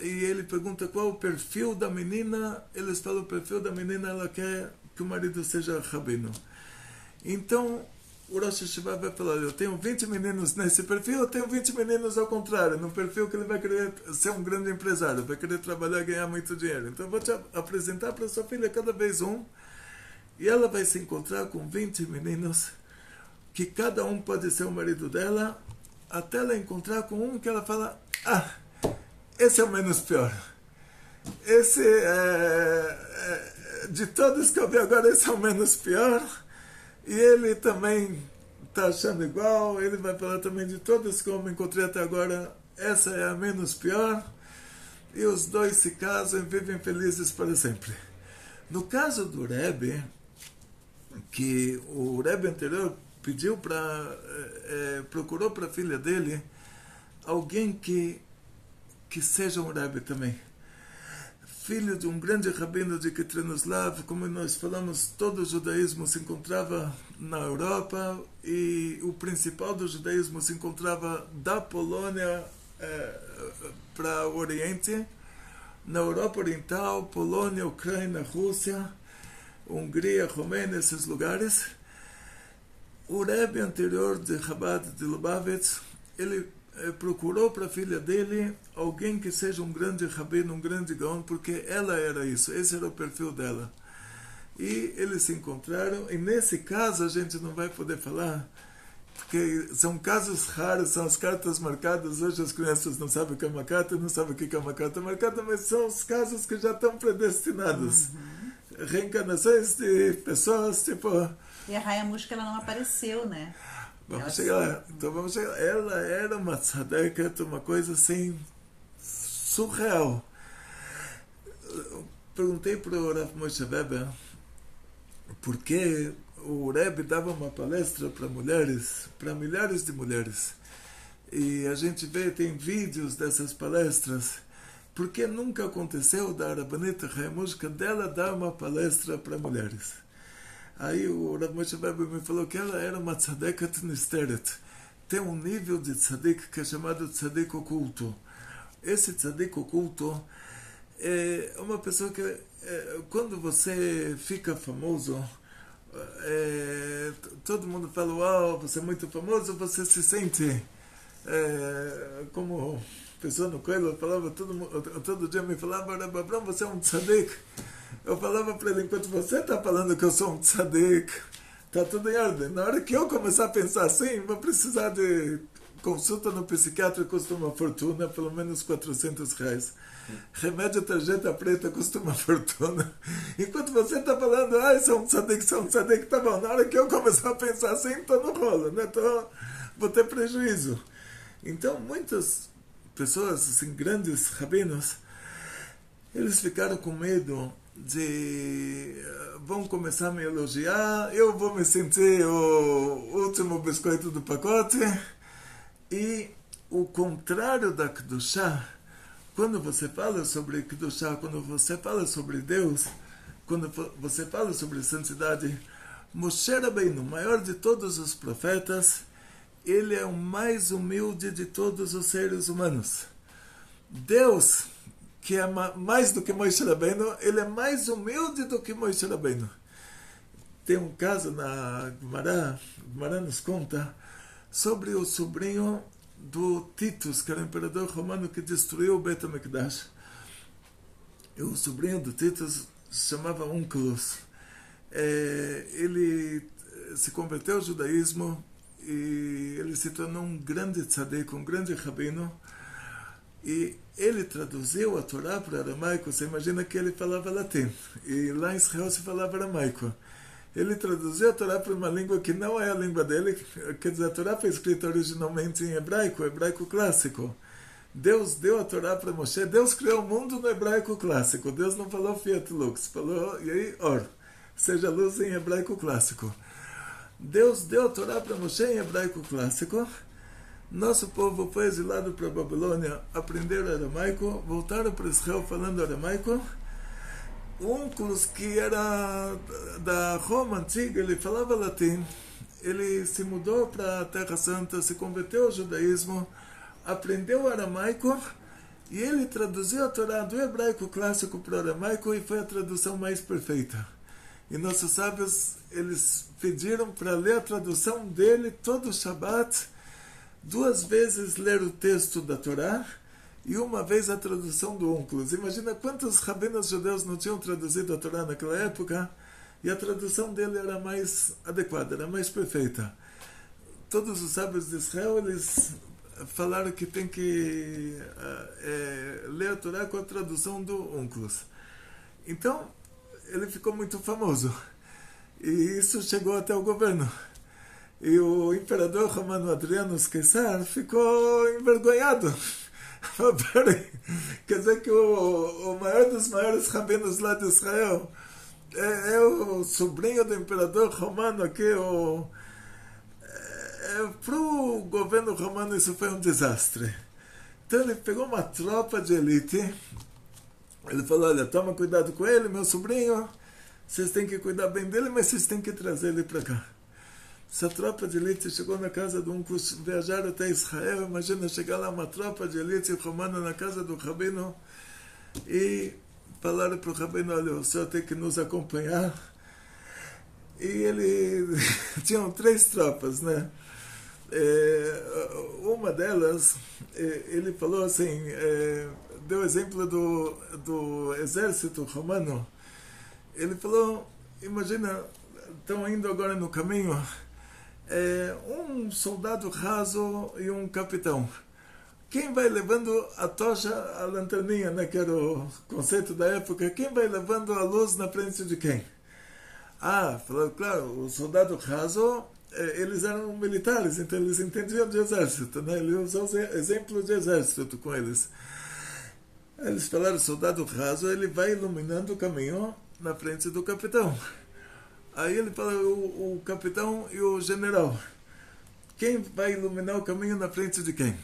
E ele pergunta qual o perfil da menina. Eles falam o perfil da menina, ela quer que o marido seja rabino. Então, o Rosh Hashivá vai falar, eu tenho 20 meninos nesse perfil, eu tenho 20 meninos ao contrário, no perfil que ele vai querer ser um grande empresário, vai querer trabalhar e ganhar muito dinheiro. Então eu vou te apresentar para sua filha cada vez um, e ela vai se encontrar com 20 meninos, que cada um pode ser o marido dela, até ela encontrar com um que ela fala, esse é o menos pior. Esse de todos que eu vi agora, esse é o menos pior. E ele também está achando igual, ele vai falar também de todas que eu me encontrei até agora, essa é a menos pior, e os dois se casam e vivem felizes para sempre. No caso do Rebbe, que o Rebbe anterior pediu procurou para a filha dele alguém que seja um Rebbe também. Filho de um grande rabino de Ketrenoslav, como nós falamos, todo o judaísmo se encontrava na Europa e o principal do judaísmo se encontrava da Polônia para o Oriente, na Europa Oriental, Polônia, Ucrânia, Rússia. Hungria, Romênia, esses lugares. O Rebbe anterior de Chabad de Lubavitch, ele procurou para a filha dele alguém que seja um grande rabino, um grande gaon, porque ela era isso, esse era o perfil dela. E eles se encontraram, e nesse caso a gente não vai poder falar, porque são casos raros, são as cartas marcadas. Hoje as crianças não sabem o que é uma carta, não sabem o que é uma carta marcada, mas são os casos que já estão predestinados. Reencarnações de pessoas, tipo... E a Raya Música, ela não apareceu, né? Vamos chegar lá. Então vamos chegar lá. Ela era uma tzadeket, uma coisa assim, surreal. Perguntei para o Rav Moshe Weber por que o Rebbe dava uma palestra para mulheres, para milhares de mulheres. E a gente vê, tem vídeos dessas palestras. Por que nunca aconteceu da Rabbanita Raya Música dela dar uma palestra para mulheres? Aí o Rav Moshe Weber me falou que ela era uma tzadeket nisteret. Tem um nível de tzadik que é chamado tzadik oculto. Esse tzadik oculto é uma pessoa que, quando você fica famoso, todo mundo fala, uau, você é muito famoso, você se sente como pessoa no Coelho, falava, todo dia me falava, Rav Abraham, você é um tzadik. Eu falava para ele, enquanto você está falando que eu sou um tzadik, está tudo em ordem. Na hora que eu começar a pensar assim, vou precisar de consulta no psiquiatra, custa uma fortuna, pelo menos R$400. Remédio tarjeta preta custa uma fortuna. Enquanto você está falando, sou um tzadik, tá bom. Na hora que eu começar a pensar assim, estou no rolo, né? Vou ter prejuízo. Então, muitas pessoas, assim, grandes rabinos, eles ficaram com medo de vão começar a me elogiar, eu vou me sentir o último biscoito do pacote. E o contrário da Kedushá, quando você fala sobre Kedushá, quando você fala sobre Deus, quando você fala sobre santidade, Moshe Rabbeinu, o maior de todos os profetas, ele é o mais humilde de todos os seres humanos. Deus, que é mais do que Moshe Rabbeinu, ele é mais humilde do que Moshe Rabbeinu. Tem um caso na Gemara nos conta sobre o sobrinho do Titus, que era o imperador romano que destruiu o Beit HaMikdash. E o sobrinho do Titus se chamava Onkelos. Ele se converteu ao judaísmo e ele se tornou um grande tzadik, um grande rabino. E ele traduziu a Torá para aramaico. Você imagina que ele falava latim. E lá em Israel se falava aramaico. Ele traduziu a Torá para uma língua que não é a língua dele. Quer dizer, a Torá foi escrita originalmente em hebraico clássico. Deus deu a Torá para Moshe. Deus criou o mundo no hebraico clássico. Deus não falou Fiat Lux. Falou, e aí, Or. Seja luz em hebraico clássico. Deus deu a Torá para Moshe em hebraico clássico. Nosso povo foi exilado para a Babilônia, aprenderam aramaico, voltaram para Israel falando aramaico. Onkelos, que era da Roma antiga, ele falava latim, ele se mudou para a Terra Santa, se converteu ao judaísmo, aprendeu aramaico e ele traduziu a Torá do hebraico clássico para o aramaico e foi a tradução mais perfeita. E nossos sábios, eles pediram para ler a tradução dele todo o Shabat, 2 vezes ler o texto da Torá e uma vez a tradução do Onkelos. Imagina quantos rabinos judeus não tinham traduzido a Torá naquela época e a tradução dele era mais adequada, era mais perfeita. Todos os sábios de Israel, eles falaram que tem que ler a Torá com a tradução do Onkelos. Então, ele ficou muito famoso. E isso chegou até o governo. E o imperador romano Adriano Caesar ficou envergonhado. Peraí, quer dizer que o maior dos maiores rabinos lá de Israel é o sobrinho do imperador romano aqui. Para o governo romano isso foi um desastre. Então ele pegou uma tropa de elite. Ele falou, olha, toma cuidado com ele, meu sobrinho. Vocês têm que cuidar bem dele, mas vocês têm que trazer ele para cá. Essa tropa de elite chegou na casa de um viajaram até Israel. Imagina chegar lá uma tropa de elite romana na casa do rabino e falaram para o rabino, olha, o senhor tem que nos acompanhar E ele tinham 3 tropas, né? Uma delas, ele falou assim, deu exemplo do exército romano. Ele falou, imagina, estão indo agora no caminho, um soldado raso e um capitão. Quem vai levando a tocha, a lanterninha, né, que era o conceito da época, quem vai levando a luz na frente de quem? Falou, claro, o soldado raso, eles eram militares, então eles entendiam de exército, né? Ele usou exemplo de exército com eles. Eles falaram, o soldado raso, ele vai iluminando o caminho na frente do capitão. Aí ele fala, o capitão e o general. Quem vai iluminar o caminho na frente de quem?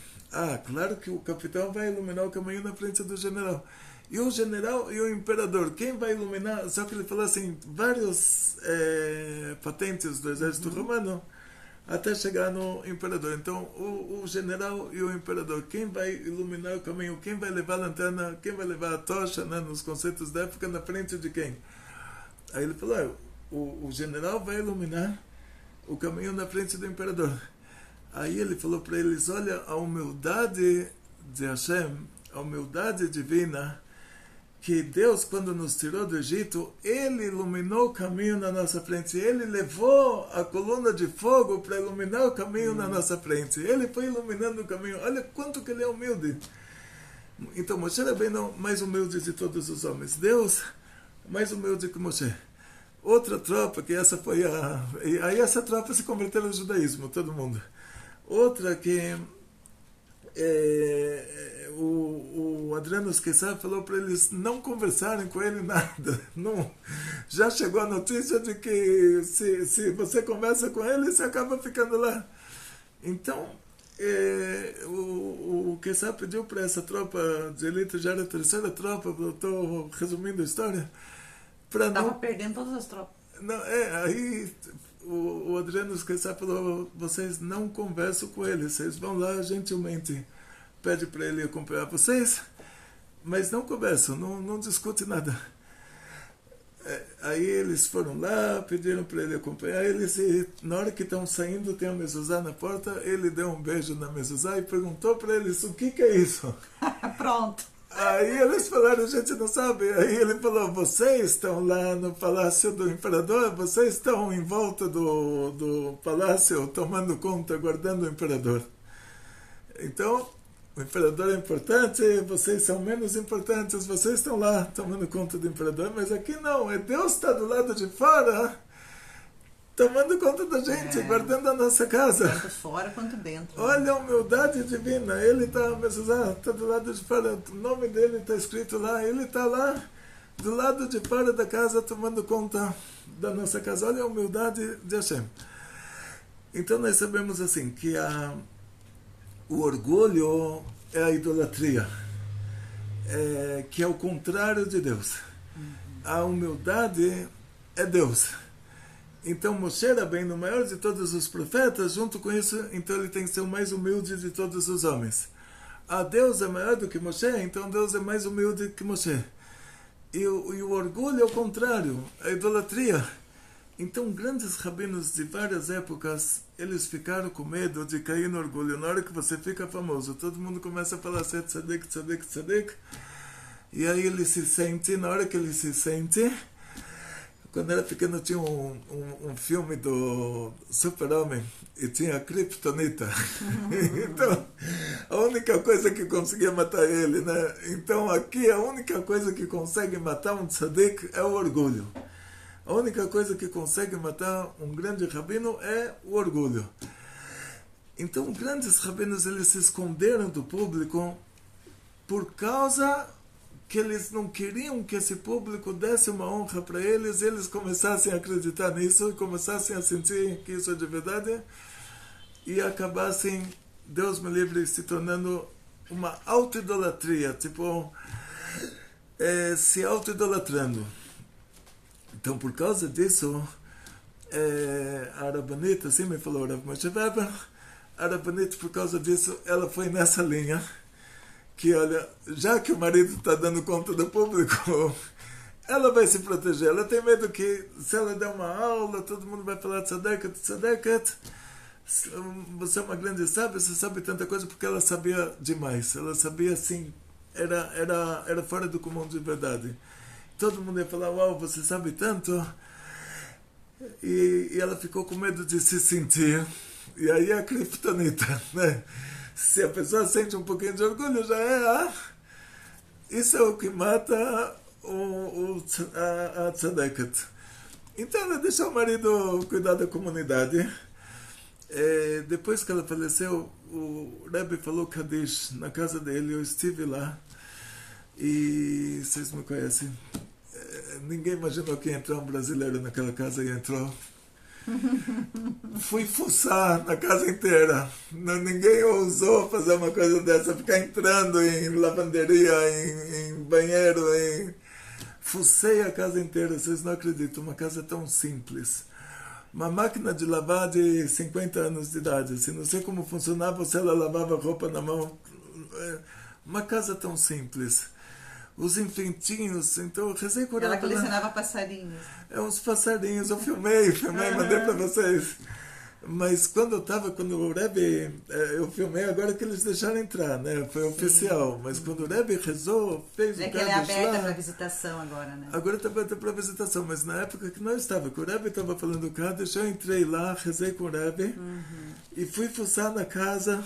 Claro que o capitão vai iluminar o caminho na frente do general. E o general e o imperador, quem vai iluminar? Só que ele falou assim, vários patentes do exército romano, até chegar no imperador. Então, o general e o imperador, quem vai iluminar o caminho? Quem vai levar a lanterna? Quem vai levar a tocha, né, nos conceitos da época, na frente de quem? Aí ele falou, o general vai iluminar o caminho na frente do imperador. Aí ele falou para eles, olha, a humildade de Hashem, a humildade divina, que Deus, quando nos tirou do Egito, Ele iluminou o caminho na nossa frente. Ele levou a coluna de fogo para iluminar o caminho na nossa frente. Ele foi iluminando o caminho. Olha quanto que Ele é humilde. Então, Moshe era bem mais humilde de todos os homens. Deus, mais humilde que Moshe. Outra tropa, que essa foi aí essa tropa se converteu ao judaísmo, todo mundo. Outra que o Adriano Esqueçar falou para eles não conversarem com ele nada. Não, já chegou a notícia de que se você conversa com ele, você acaba ficando lá. Então, o Esqueçar pediu para essa tropa de elite, já era a 3ª tropa, eu estou resumindo a história, Estava perdendo todas as tropas. Não, aí o Adriano Esqueçar falou, vocês não conversam com ele, vocês vão lá gentilmente, pede para ele acompanhar vocês, mas não conversam, não discutem nada. Aí eles foram lá, pediram para ele acompanhar eles, e na hora que estão saindo, tem a mezuzá na porta, ele deu um beijo na mezuzá e perguntou para eles, o que é isso? Pronto. Aí eles falaram, a gente não sabe. Aí ele falou, vocês estão lá no palácio do imperador, vocês estão em volta do palácio, tomando conta, guardando o imperador. Então, o imperador é importante, vocês são menos importantes, vocês estão lá tomando conta do imperador, mas aqui não, Deus está do lado de fora, tomando conta da gente, guardando a nossa casa. Tanto fora quanto dentro. Olha a humildade divina, ele está do lado de fora, o nome dele está escrito lá, ele está lá do lado de fora da casa tomando conta da nossa casa. Olha a humildade de Hashem. Então nós sabemos assim que o orgulho é a idolatria, que é o contrário de Deus. A humildade é Deus. Então Moshe Rabbeinu, o maior de todos os profetas, junto com isso, então ele tem que ser o mais humilde de todos os homens. Deus é maior do que Moshe, então Deus é mais humilde que Moshe. E o orgulho é o contrário, a idolatria. Então grandes rabinos de várias épocas, eles ficaram com medo de cair no orgulho. Na hora que você fica famoso, todo mundo começa a falar tzadik, tzadik, tzadik. E aí ele se sente, na hora que ele se sente... Quando era pequeno tinha um filme do Super-Homem e tinha a Kryptonita. Então, a única coisa que conseguia matar ele, né? Então, aqui a única coisa que consegue matar um tzadik é o orgulho. A única coisa que consegue matar um grande rabino é o orgulho. Então, grandes rabinos, eles se esconderam do público por causa que eles não queriam que esse público desse uma honra para eles, eles começassem a acreditar nisso, e começassem a sentir que isso é de verdade, e acabassem, Deus me livre, se tornando uma auto-idolatria, tipo, se auto-idolatrando. Então, por causa disso, a Rabbanit, assim me falou Rav Moshe Weber, a Rabbanit, por causa disso, ela foi nessa linha, que olha, já que o marido está dando conta do público, ela vai se proteger. Ela tem medo que, se ela der uma aula, todo mundo vai falar tzedeket, tzedeket. Você é uma grande sábia, você sabe tanta coisa, porque ela sabia demais. Ela sabia, assim, era fora do comum de verdade. Todo mundo ia falar, uau, você sabe tanto. E ela ficou com medo de se sentir. E aí a criptonita, né? Se a pessoa sente um pouquinho de orgulho, já é isso é o que mata a tzedeket. Então ela deixou o marido cuidar da comunidade. Depois que ela faleceu, o Rebbe falou Kaddish na casa dele. Eu estive lá e vocês me conhecem. Ninguém imaginou que ia entrar um brasileiro naquela casa, e entrou. Fui fuçar na casa inteira. Ninguém ousou fazer uma coisa dessa, ficar entrando em lavanderia, em banheiro. Fucei a casa inteira, vocês não acreditam, uma casa tão simples. Uma máquina de lavar de 50 anos de idade. Assim, não sei como funcionava, se ela lavava roupa na mão. Uma casa tão simples. Os enfeitinhos, então eu rezei com ela colecionava passarinhos. Uns passarinhos, eu filmei, mandei para vocês. Mas quando o Rebbe, eu filmei agora que eles deixaram entrar, né? Foi oficial. Mas quando o Rebbe rezou, fez o que ela é aberta para visitação agora, né? Agora está aberta para visitação, mas na época que não estava, que o Rebbe estava falando o Kaddish, eu entrei lá, rezei com o Rebbe e fui fuçar na casa.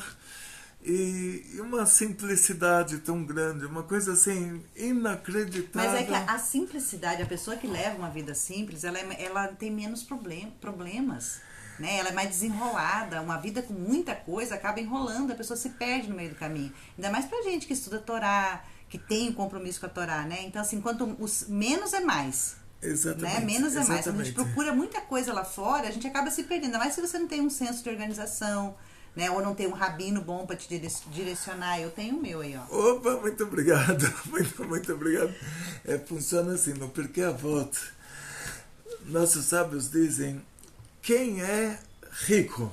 E uma simplicidade tão grande, uma coisa assim inacreditável. Mas é que a simplicidade, a pessoa que leva uma vida simples, ela tem menos problemas, né? Ela é mais desenrolada. Uma vida com muita coisa acaba enrolando, a pessoa se perde no meio do caminho. Ainda mais pra gente que estuda Torá, que tem um compromisso com a Torá, né? Então, assim, quanto menos é mais. Exatamente. Né? Menos é mais. Quando a Exatamente. gente procura muita coisa lá fora, a gente acaba se perdendo. Ainda mais se você não tem um senso de organização, né? Ou não tem um rabino bom para te direcionar. Eu tenho o meu aí, ó. Opa, muito obrigado. Muito obrigado. Funciona assim, no Pirkei Avot, nossos sábios dizem: quem é rico?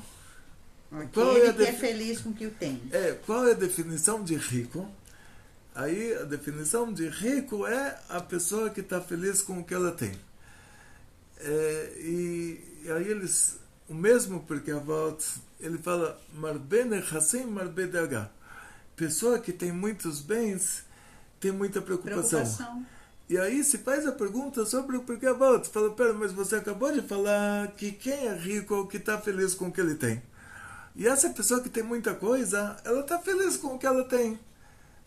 Aquele que é feliz com o que o tem. Qual é a definição de rico? Aí a definição de rico é a pessoa que está feliz com o que ela tem. E aí eles, o mesmo Pirkei Avot, ele fala, Marbe nechassim, marbe daga. Pessoa que tem muitos bens, tem muita preocupação. E aí se faz a pergunta sobre o Pirkei Avot. Fala, pera, mas você acabou de falar que quem é rico é o que está feliz com o que ele tem. E essa pessoa que tem muita coisa, ela está feliz com o que ela tem.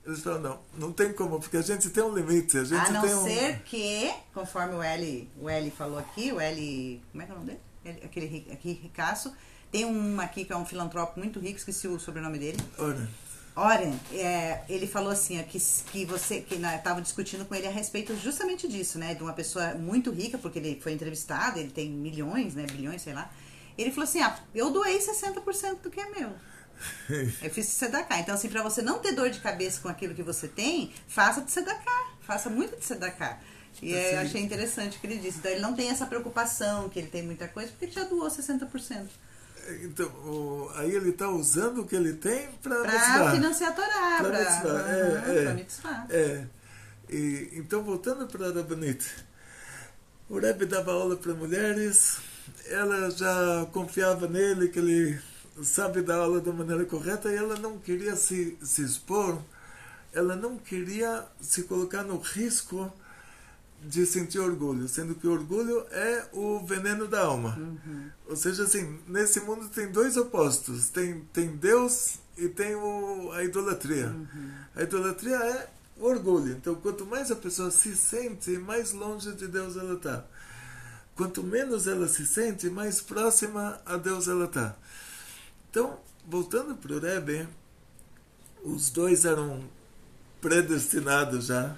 Eles falam, não tem como, porque a gente tem um limite. A não ser que, conforme o Eli falou aqui, o Eli, como é que é o nome dele? Aquele aqui, ricaço. Tem um aqui que é um filantropo muito rico, esqueci o sobrenome dele. Oren. Ele falou assim, que estava discutindo com ele a respeito justamente disso, né? De uma pessoa muito rica, porque ele foi entrevistado, ele tem milhões, né? Bilhões, sei lá. Ele falou assim, eu doei 60% do que é meu. Eu fiz tzedakah. Então, assim, para você não ter dor de cabeça com aquilo que você tem, faça tzedakah. Faça muito tzedakah. E eu achei interessante o que ele disse. Então, ele não tem essa preocupação que ele tem muita coisa, porque ele já doou 60%. Então, aí ele está usando o que ele tem para financiar a Torá, para mitzvah. Então, voltando para a Rabbanit, o Rebbe dava aula para mulheres, ela já confiava nele, que ele sabe dar aula da maneira correta, e ela não queria se expor, ela não queria se colocar no risco de sentir orgulho, sendo que o orgulho é o veneno da alma. Ou seja, assim, nesse mundo tem dois opostos, tem Deus e tem a idolatria. A idolatria é o orgulho. Então, quanto mais a pessoa se sente, mais longe de Deus ela está. Quanto menos ela se sente, mais próxima a Deus ela está. Então, voltando para o Rebbe, os dois eram predestinados já.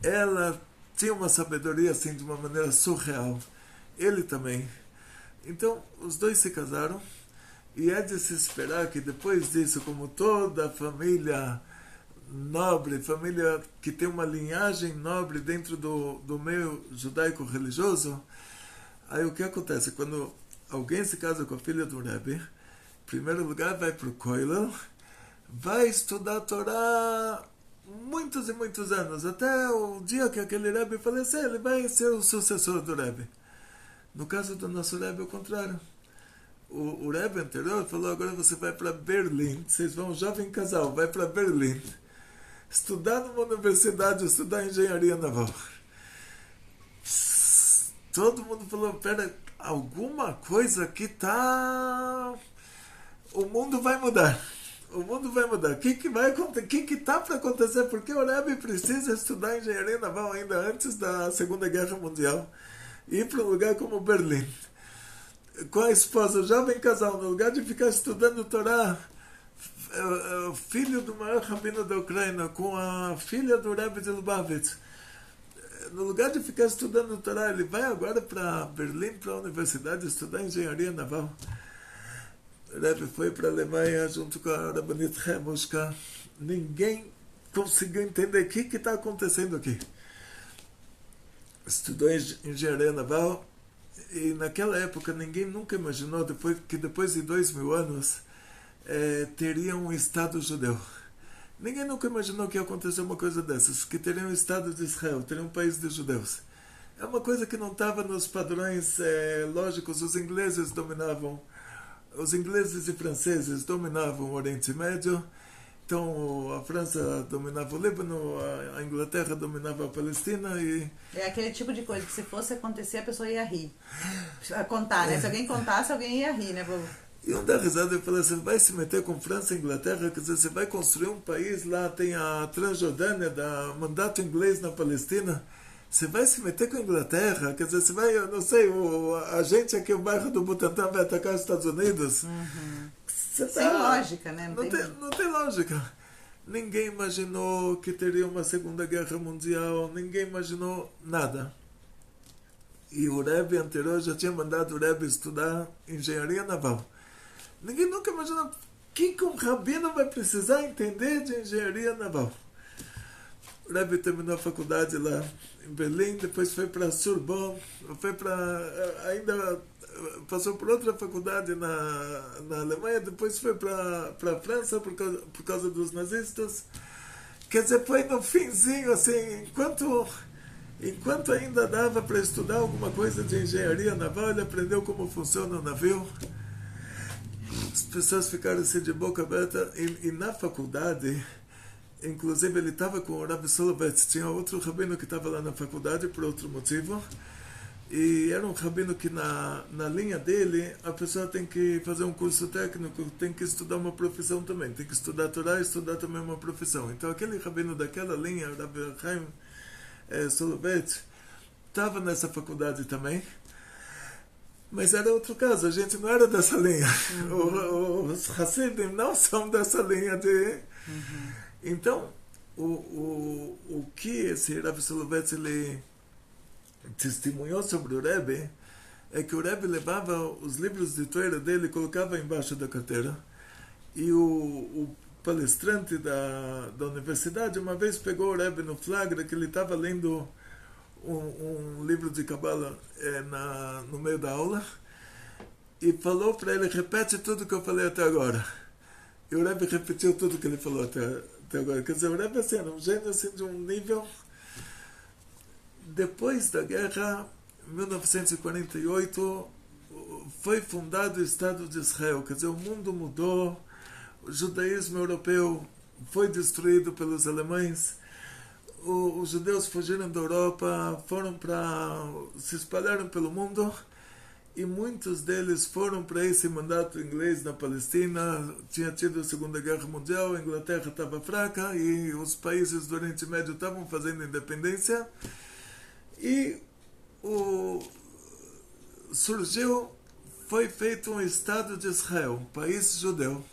Ela tinha uma sabedoria assim de uma maneira surreal. Ele também. Então, os dois se casaram. E é de se esperar que depois disso, como toda família nobre, família que tem uma linhagem nobre dentro do meio judaico-religioso, aí o que acontece? Quando alguém se casa com a filha do Rebbe, em primeiro lugar vai para o Koilel, vai estudar a Torá muitos e muitos anos, até o dia que aquele Rebbe falecer, ele vai ser o sucessor do Rebbe. No caso do nosso Rebbe, é o contrário. O Rebbe anterior falou, agora você vai para Berlim, vocês vão, jovem casal, vai para Berlim, estudar numa universidade, estudar engenharia naval. Todo mundo falou, pera, alguma coisa aqui tá... O mundo vai mudar. O mundo vai mudar. O que vai acontecer? O que está para acontecer? Porque o Rebbe precisa estudar engenharia naval ainda antes da Segunda Guerra Mundial e ir para um lugar como Berlim. Com a esposa, o jovem casal, no lugar de ficar estudando Torá, o filho do maior rabino da Ucrânia, com a filha do Rebbe de Lubavitch, no lugar de ficar estudando Torá, ele vai agora para Berlim, para a universidade, estudar engenharia naval. O Rebbe foi para a Alemanha junto com a Rabbanit Chemushka. Ninguém conseguiu entender o que está acontecendo aqui. Estudou engenharia naval e naquela época ninguém nunca imaginou que depois de 2000 anos teria um Estado judeu. Ninguém nunca imaginou que ia acontecer uma coisa dessas, que teria um Estado de Israel, teria um país de judeus. É uma coisa que não estava nos padrões lógicos. Os ingleses e franceses dominavam o Oriente Médio, então a França dominava o Líbano, a Inglaterra dominava a Palestina e... É aquele tipo de coisa que se fosse acontecer a pessoa ia rir. Contar, né? Se alguém contasse, alguém ia rir, né? E um dá risada e fala, você vai se meter com França e Inglaterra, quer dizer, você vai construir um país, lá tem a Transjordânia, da mandato inglês na Palestina, você vai se meter com a Inglaterra, quer dizer, você vai, eu não sei, a gente aqui, o bairro do Butantã vai atacar os Estados Unidos. Uhum. Sem lógica, né? Não tem lógica. Ninguém imaginou que teria uma Segunda Guerra Mundial, ninguém imaginou nada. E o Rebbe anterior já tinha mandado o Rebbe estudar engenharia naval. Ninguém nunca imaginou o que um rabino vai precisar entender de engenharia naval. O Rebbe terminou a faculdade lá em Berlim, depois foi para Sorbonne, ainda passou por outra faculdade na Alemanha, depois foi para a França por causa dos nazistas. Quer dizer, foi no finzinho, assim, enquanto ainda dava para estudar alguma coisa de engenharia naval, ele aprendeu como funciona o navio. As pessoas ficaram assim de boca aberta e na faculdade, inclusive ele estava com o Rabbi Soloveitch, tinha outro rabino que estava lá na faculdade por outro motivo, e era um rabino que na linha dele a pessoa tem que fazer um curso técnico, tem que estudar uma profissão também, tem que estudar Torá e estudar também uma profissão. Então aquele rabino daquela linha, o Rabbi Chaim Soloveitch, estava nessa faculdade também. Mas era outro caso, a gente não era dessa linha. Uhum. Os Hassidim não são dessa linha de... Uhum. Então, o que esse Rabbi Soloveitch ele testemunhou sobre o Rebbe é que o Rebbe levava os livros de Torá dele e colocava embaixo da carteira. E o palestrante da universidade uma vez pegou o Rebbe no flagra que ele estava lendo um livro de Kabbalah no meio da aula e falou para ele, repete tudo que eu falei até agora. E o Rebbe repetiu tudo que ele falou até agora. Quer dizer, o Rebbe assim, era um gênio assim, de um nível... Depois da guerra, em 1948, foi fundado o Estado de Israel. Quer dizer, o mundo mudou, o judaísmo europeu foi destruído pelos alemães, os judeus fugiram da Europa, se espalharam pelo mundo e muitos deles foram para esse mandato inglês na Palestina. Tinha tido a Segunda Guerra Mundial, a Inglaterra estava fraca e os países do Oriente Médio estavam fazendo independência e foi feito um Estado de Israel, um país judeu,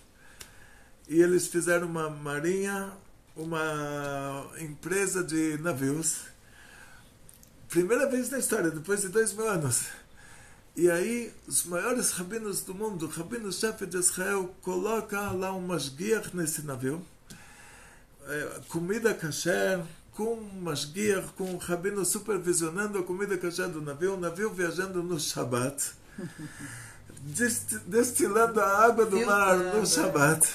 e eles fizeram uma marinha, uma empresa de navios, primeira vez na história, depois de 2000 anos. E aí, os maiores rabinos do mundo, o rabino-chefe de Israel, coloca lá um mashgiach nesse navio, comida kasher, com um mashgiach, com um rabino supervisionando a comida kasher do navio, o navio viajando no Shabbat, destilando a água do mar no Shabbat.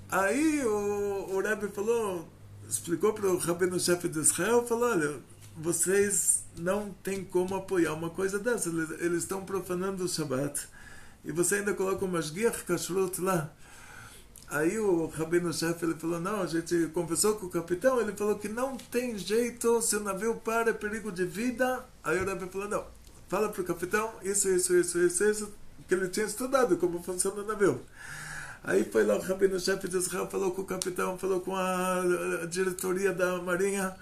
Aí o Rebbe falou, explicou para o rabino-chefe de Israel, falou, olha, vocês não têm como apoiar uma coisa dessa, eles estão profanando o Shabbat, e você ainda coloca uma Mashgiach Kashrut lá. Aí o rabino-chefe, ele falou, não, a gente conversou com o capitão, ele falou que não tem jeito, se o navio para, é perigo de vida. Aí o Rebbe falou, não, fala para o capitão, isso, que ele tinha estudado como funciona o navio. Aí foi lá o rabino-chefe de Israel, falou com o capitão, falou com a diretoria da Marinha,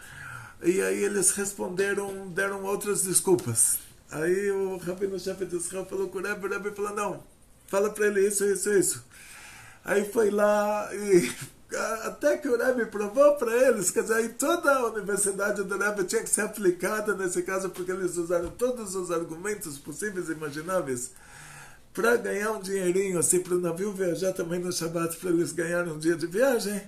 e aí eles responderam, deram outras desculpas. Aí o rabino-chefe de Israel falou com o Rebbe falou, não, fala para ele isso. Aí foi lá e até que o Rebbe provou para eles, quer dizer, aí toda a universidade do Rebbe tinha que ser aplicada nesse caso, porque eles usaram todos os argumentos possíveis e imagináveis para ganhar um dinheirinho, assim, para o navio viajar também no Shabbat, para eles ganharem um dia de viagem.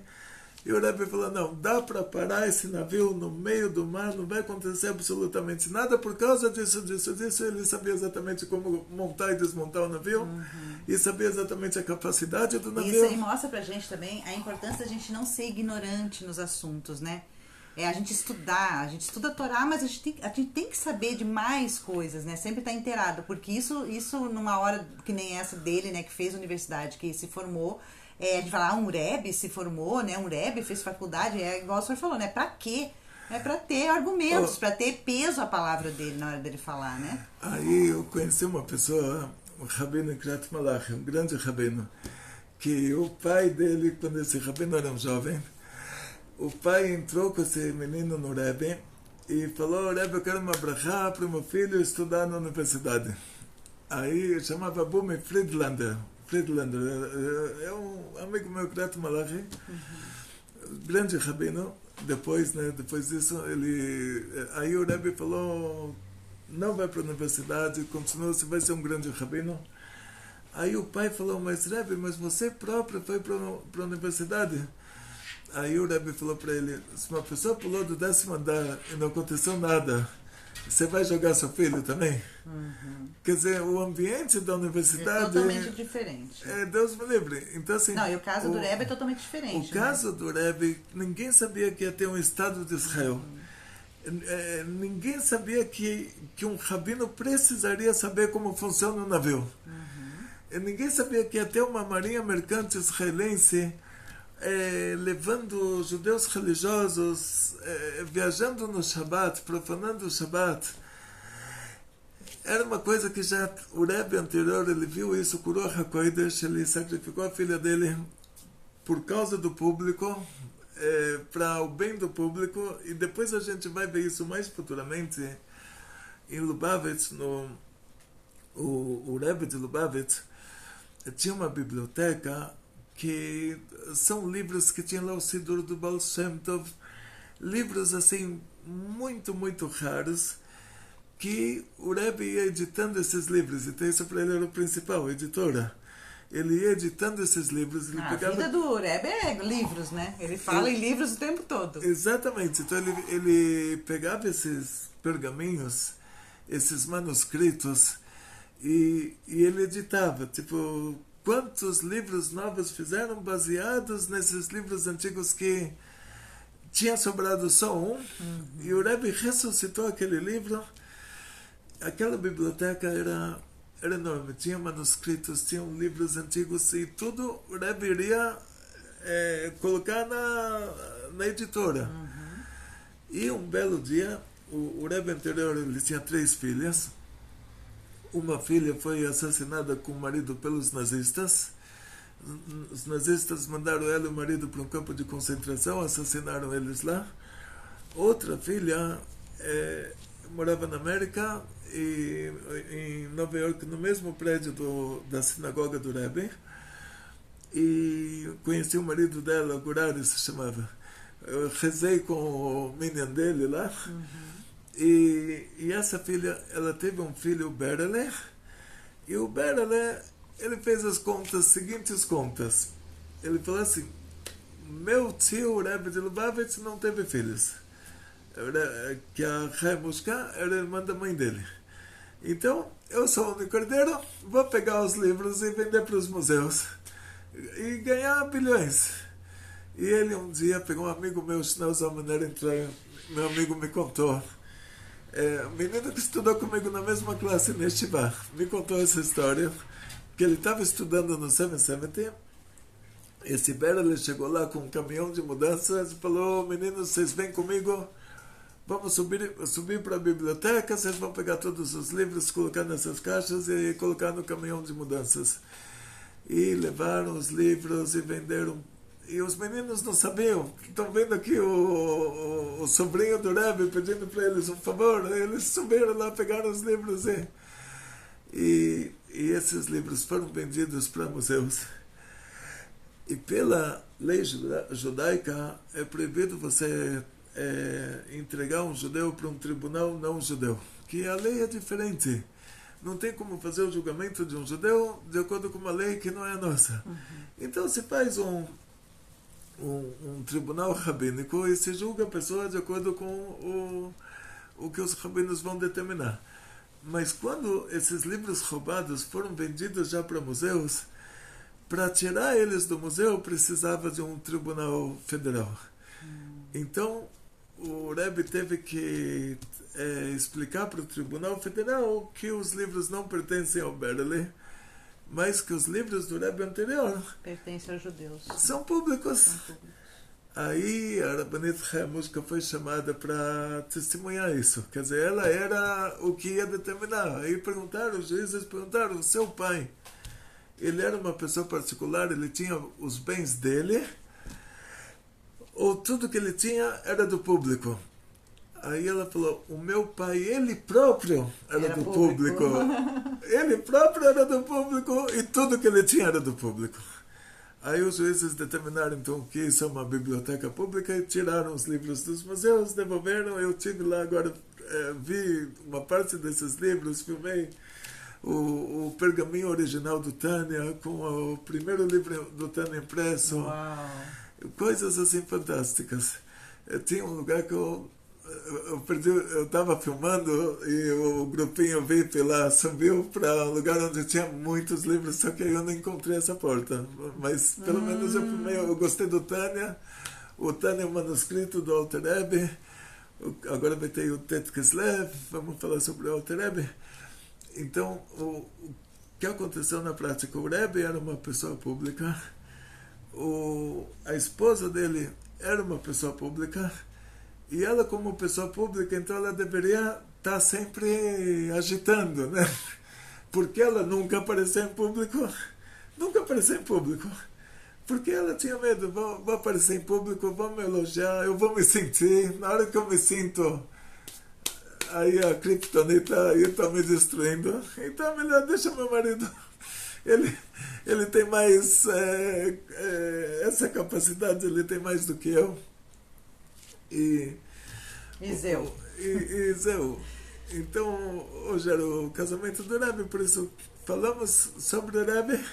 E o Rebbe falou, não, dá para parar esse navio no meio do mar, não vai acontecer absolutamente nada por causa disso. Ele sabia exatamente como montar e desmontar o navio, e sabia exatamente a capacididade do navio. Isso aí mostra pra gente também a importância da gente não ser ignorante nos assuntos, né? A gente estudar, a gente estuda a Torá, mas a gente tem que saber de mais coisas, né? Sempre estar inteirado, porque isso numa hora que nem essa dele, né, que fez universidade, que se formou, a gente fala, um Rebbe se formou, né? Um Rebbe fez faculdade, igual o senhor falou, né? Pra quê? É pra ter argumentos, pra ter peso a palavra dele na hora dele falar, né? Aí eu conheci uma pessoa, um rabino Kiryat Malach, um grande rabino, que o pai dele, quando esse rabino era um jovem, o pai entrou com esse menino no Rebbe e falou, Rebbe, eu quero uma brachá para o meu filho estudar na universidade. Aí chamava Bumi Friedlander, é um amigo meu, Kiryat Malachi, grande rabino. Depois disso, aí o Rebbe falou, não vai para a universidade, continua, você vai ser um grande rabino. Aí o pai falou, mas Rebbe, mas você próprio foi para a universidade? Aí o Rebbe falou para ele, se uma pessoa pulou do 10º andar e não aconteceu nada, você vai jogar seu filho também? Quer dizer, o ambiente da universidade... É totalmente diferente. Deus me livre. Então, assim, não, e o caso do Rebbe é totalmente diferente. O caso do Rebbe, ninguém sabia que ia ter um Estado de Israel. Ninguém sabia que um rabino precisaria saber como funciona um navio. Ninguém sabia que ia ter uma marinha mercante israelense levando judeus religiosos, viajando no Shabbat, profanando o Shabbat. Era uma coisa que já o Rebbe anterior, ele viu isso, o Ruach HaKodesh, ele sacrificou a filha dele por causa do público, para o bem do público, e depois a gente vai ver isso mais futuramente em Lubavitch, o Rebbe de Lubavitch tinha uma biblioteca que são livros que tinha lá o Sidur do Baal Shem Tov, livros assim muito, muito raros, que o Rebbe ia editando esses livros. Então isso para ele era o principal, a editora. Ele ia editando esses livros. Ele pegava... A vida do Rebbe é livros, né? Ele fala em livros o tempo todo. Exatamente. Então ele pegava esses pergaminhos, esses manuscritos, e ele editava, tipo... Quantos livros novos fizeram baseados nesses livros antigos que tinha sobrado só um, e o Rebbe ressuscitou aquele livro. Aquela biblioteca era enorme, tinha manuscritos, tinham livros antigos e tudo o Rebbe iria colocar na editora. E um belo dia, o Rebbe anterior, ele tinha 3 filhas. Uma filha foi assassinada com o marido pelos nazistas. Os nazistas mandaram ela e o marido para um campo de concentração, assassinaram eles lá. Outra filha morava na América, e em Nova York, no mesmo prédio da sinagoga do Rebbe. E conheci o marido dela, Gurari se chamava. Eu rezei com o minion dele lá. E essa filha, ela teve um filho, o Berele, e o Berele, ele fez seguintes contas. Ele falou assim, meu tio, o Rebbe de Lubavitch, não teve filhos. Que a Chaimushka era irmã da mãe dele. Então, eu sou o único herdeiro, vou pegar os livros e vender para os museus. E ganhar bilhões. E ele um dia pegou um amigo meu, Schnauzer Maneira, meu amigo me contou. Um menino que estudou comigo na mesma classe em Yeshiva me contou essa história, que ele estava estudando no 770. Esse Berle chegou lá com um caminhão de mudanças e falou: meninos, vocês vêm comigo, vamos subir para a biblioteca, vocês vão pegar todos os livros, colocar nessas caixas e colocar no caminhão de mudanças. E levaram os livros e venderam. E os meninos não sabiam. Estão vendo aqui o sobrinho do Rebbe pedindo para eles um favor. Eles subiram lá, pegaram os livros e esses livros foram vendidos para museus. E pela lei judaica é proibido você entregar um judeu para um tribunal não judeu. Que a lei é diferente. Não tem como fazer o julgamento de um judeu de acordo com uma lei que não é a nossa. Uhum. Então se faz um tribunal rabínico e se julga a pessoa de acordo com o que os rabinos vão determinar. Mas quando esses livros roubados foram vendidos já para museus, para tirar eles do museu precisava de um tribunal federal. Então o Rebbe teve que explicar para o tribunal federal que os livros não pertencem ao Berle, mas que os livros do Rebbe anterior pertencem aos judeus. São públicos. Aí a Rabbanit Chayamushka foi chamada para testemunhar isso. Quer dizer, ela era o que ia determinar. Aí os juízes perguntaram: o seu pai, ele era uma pessoa particular, ele tinha os bens dele, ou tudo que ele tinha era do público? Aí ela falou: o meu pai, ele próprio era do público. Ele próprio era do público e tudo que ele tinha era do público. Aí os juízes determinaram então que isso é uma biblioteca pública e tiraram os livros dos museus, devolveram. Eu estive lá agora, vi uma parte desses livros, filmei o pergaminho original do Tânia com o primeiro livro do Tânia impresso. Uau. Coisas assim fantásticas. Tinha um lugar que eu estava filmando e o grupinho VIP lá subiu para um lugar onde tinha muitos livros, só que eu não encontrei essa porta. Mas pelo menos eu filmei, eu gostei do Tânia. O Tânia é o manuscrito do Alter Rebbe. Agora vai ter o Tet Kislev, vamos falar sobre o Alter Rebbe. Então, o que aconteceu na prática? O Rebbe era uma pessoa pública, a esposa dele era uma pessoa pública, e ela, como pessoa pública, então ela deveria estar sempre agitando, né? Porque ela nunca apareceu em público. Nunca apareceu em público. Porque ela tinha medo: vou aparecer em público, vão me elogiar, eu vou me sentir. Na hora que eu me sinto, aí a criptonita aí está me destruindo. Então é melhor deixar meu marido. Ele tem mais essa capacidade, ele tem mais do que eu. E Zeu. Então, hoje era o casamento do Rebbe, por isso falamos sobre o Rebbe.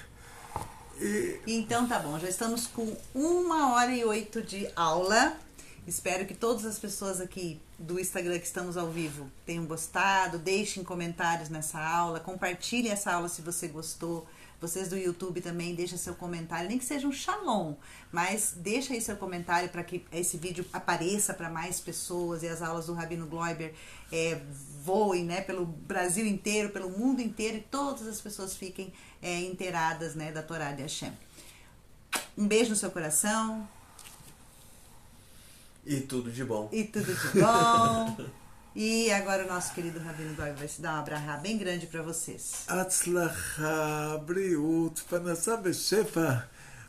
Então tá bom, já estamos com 1h08 de aula. Espero que todas as pessoas aqui do Instagram que estamos ao vivo tenham gostado. Deixem comentários nessa aula, compartilhem essa aula se você gostou. Vocês do YouTube também, deixem seu comentário, nem que seja um shalom, mas deixa aí seu comentário para que esse vídeo apareça para mais pessoas e as aulas do Rabino Gloiber voem, né, pelo Brasil inteiro, pelo mundo inteiro, e todas as pessoas fiquem inteiradas, né, da Torá de Hashem. Um beijo no seu coração. E tudo de bom. E agora o nosso querido Rabino Gloiber vai se dar uma brahá bem grande para vocês. Atzlacha, briut, panasá beshefa.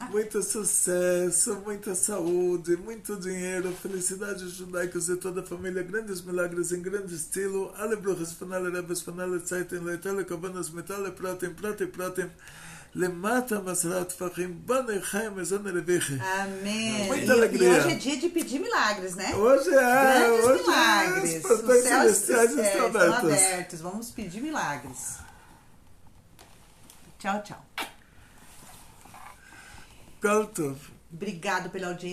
Muito sucesso, muita saúde, muito dinheiro, felicidade judaicos de toda a família, grandes milagres em grande estilo. Ale bruchas fanale, rebes fanale, tzaiten, leitele, kabanas, metale, pratem, Lemata Masrat Fahim Banei Chaim Mezone Leviche. Amém. Muita alegria. E hoje é dia de pedir milagres, né? Hoje grandes milagres. Os portões celestiais estão abertos. Vamos pedir milagres. Tchau, tchau. Galtov. Obrigado pela audiência.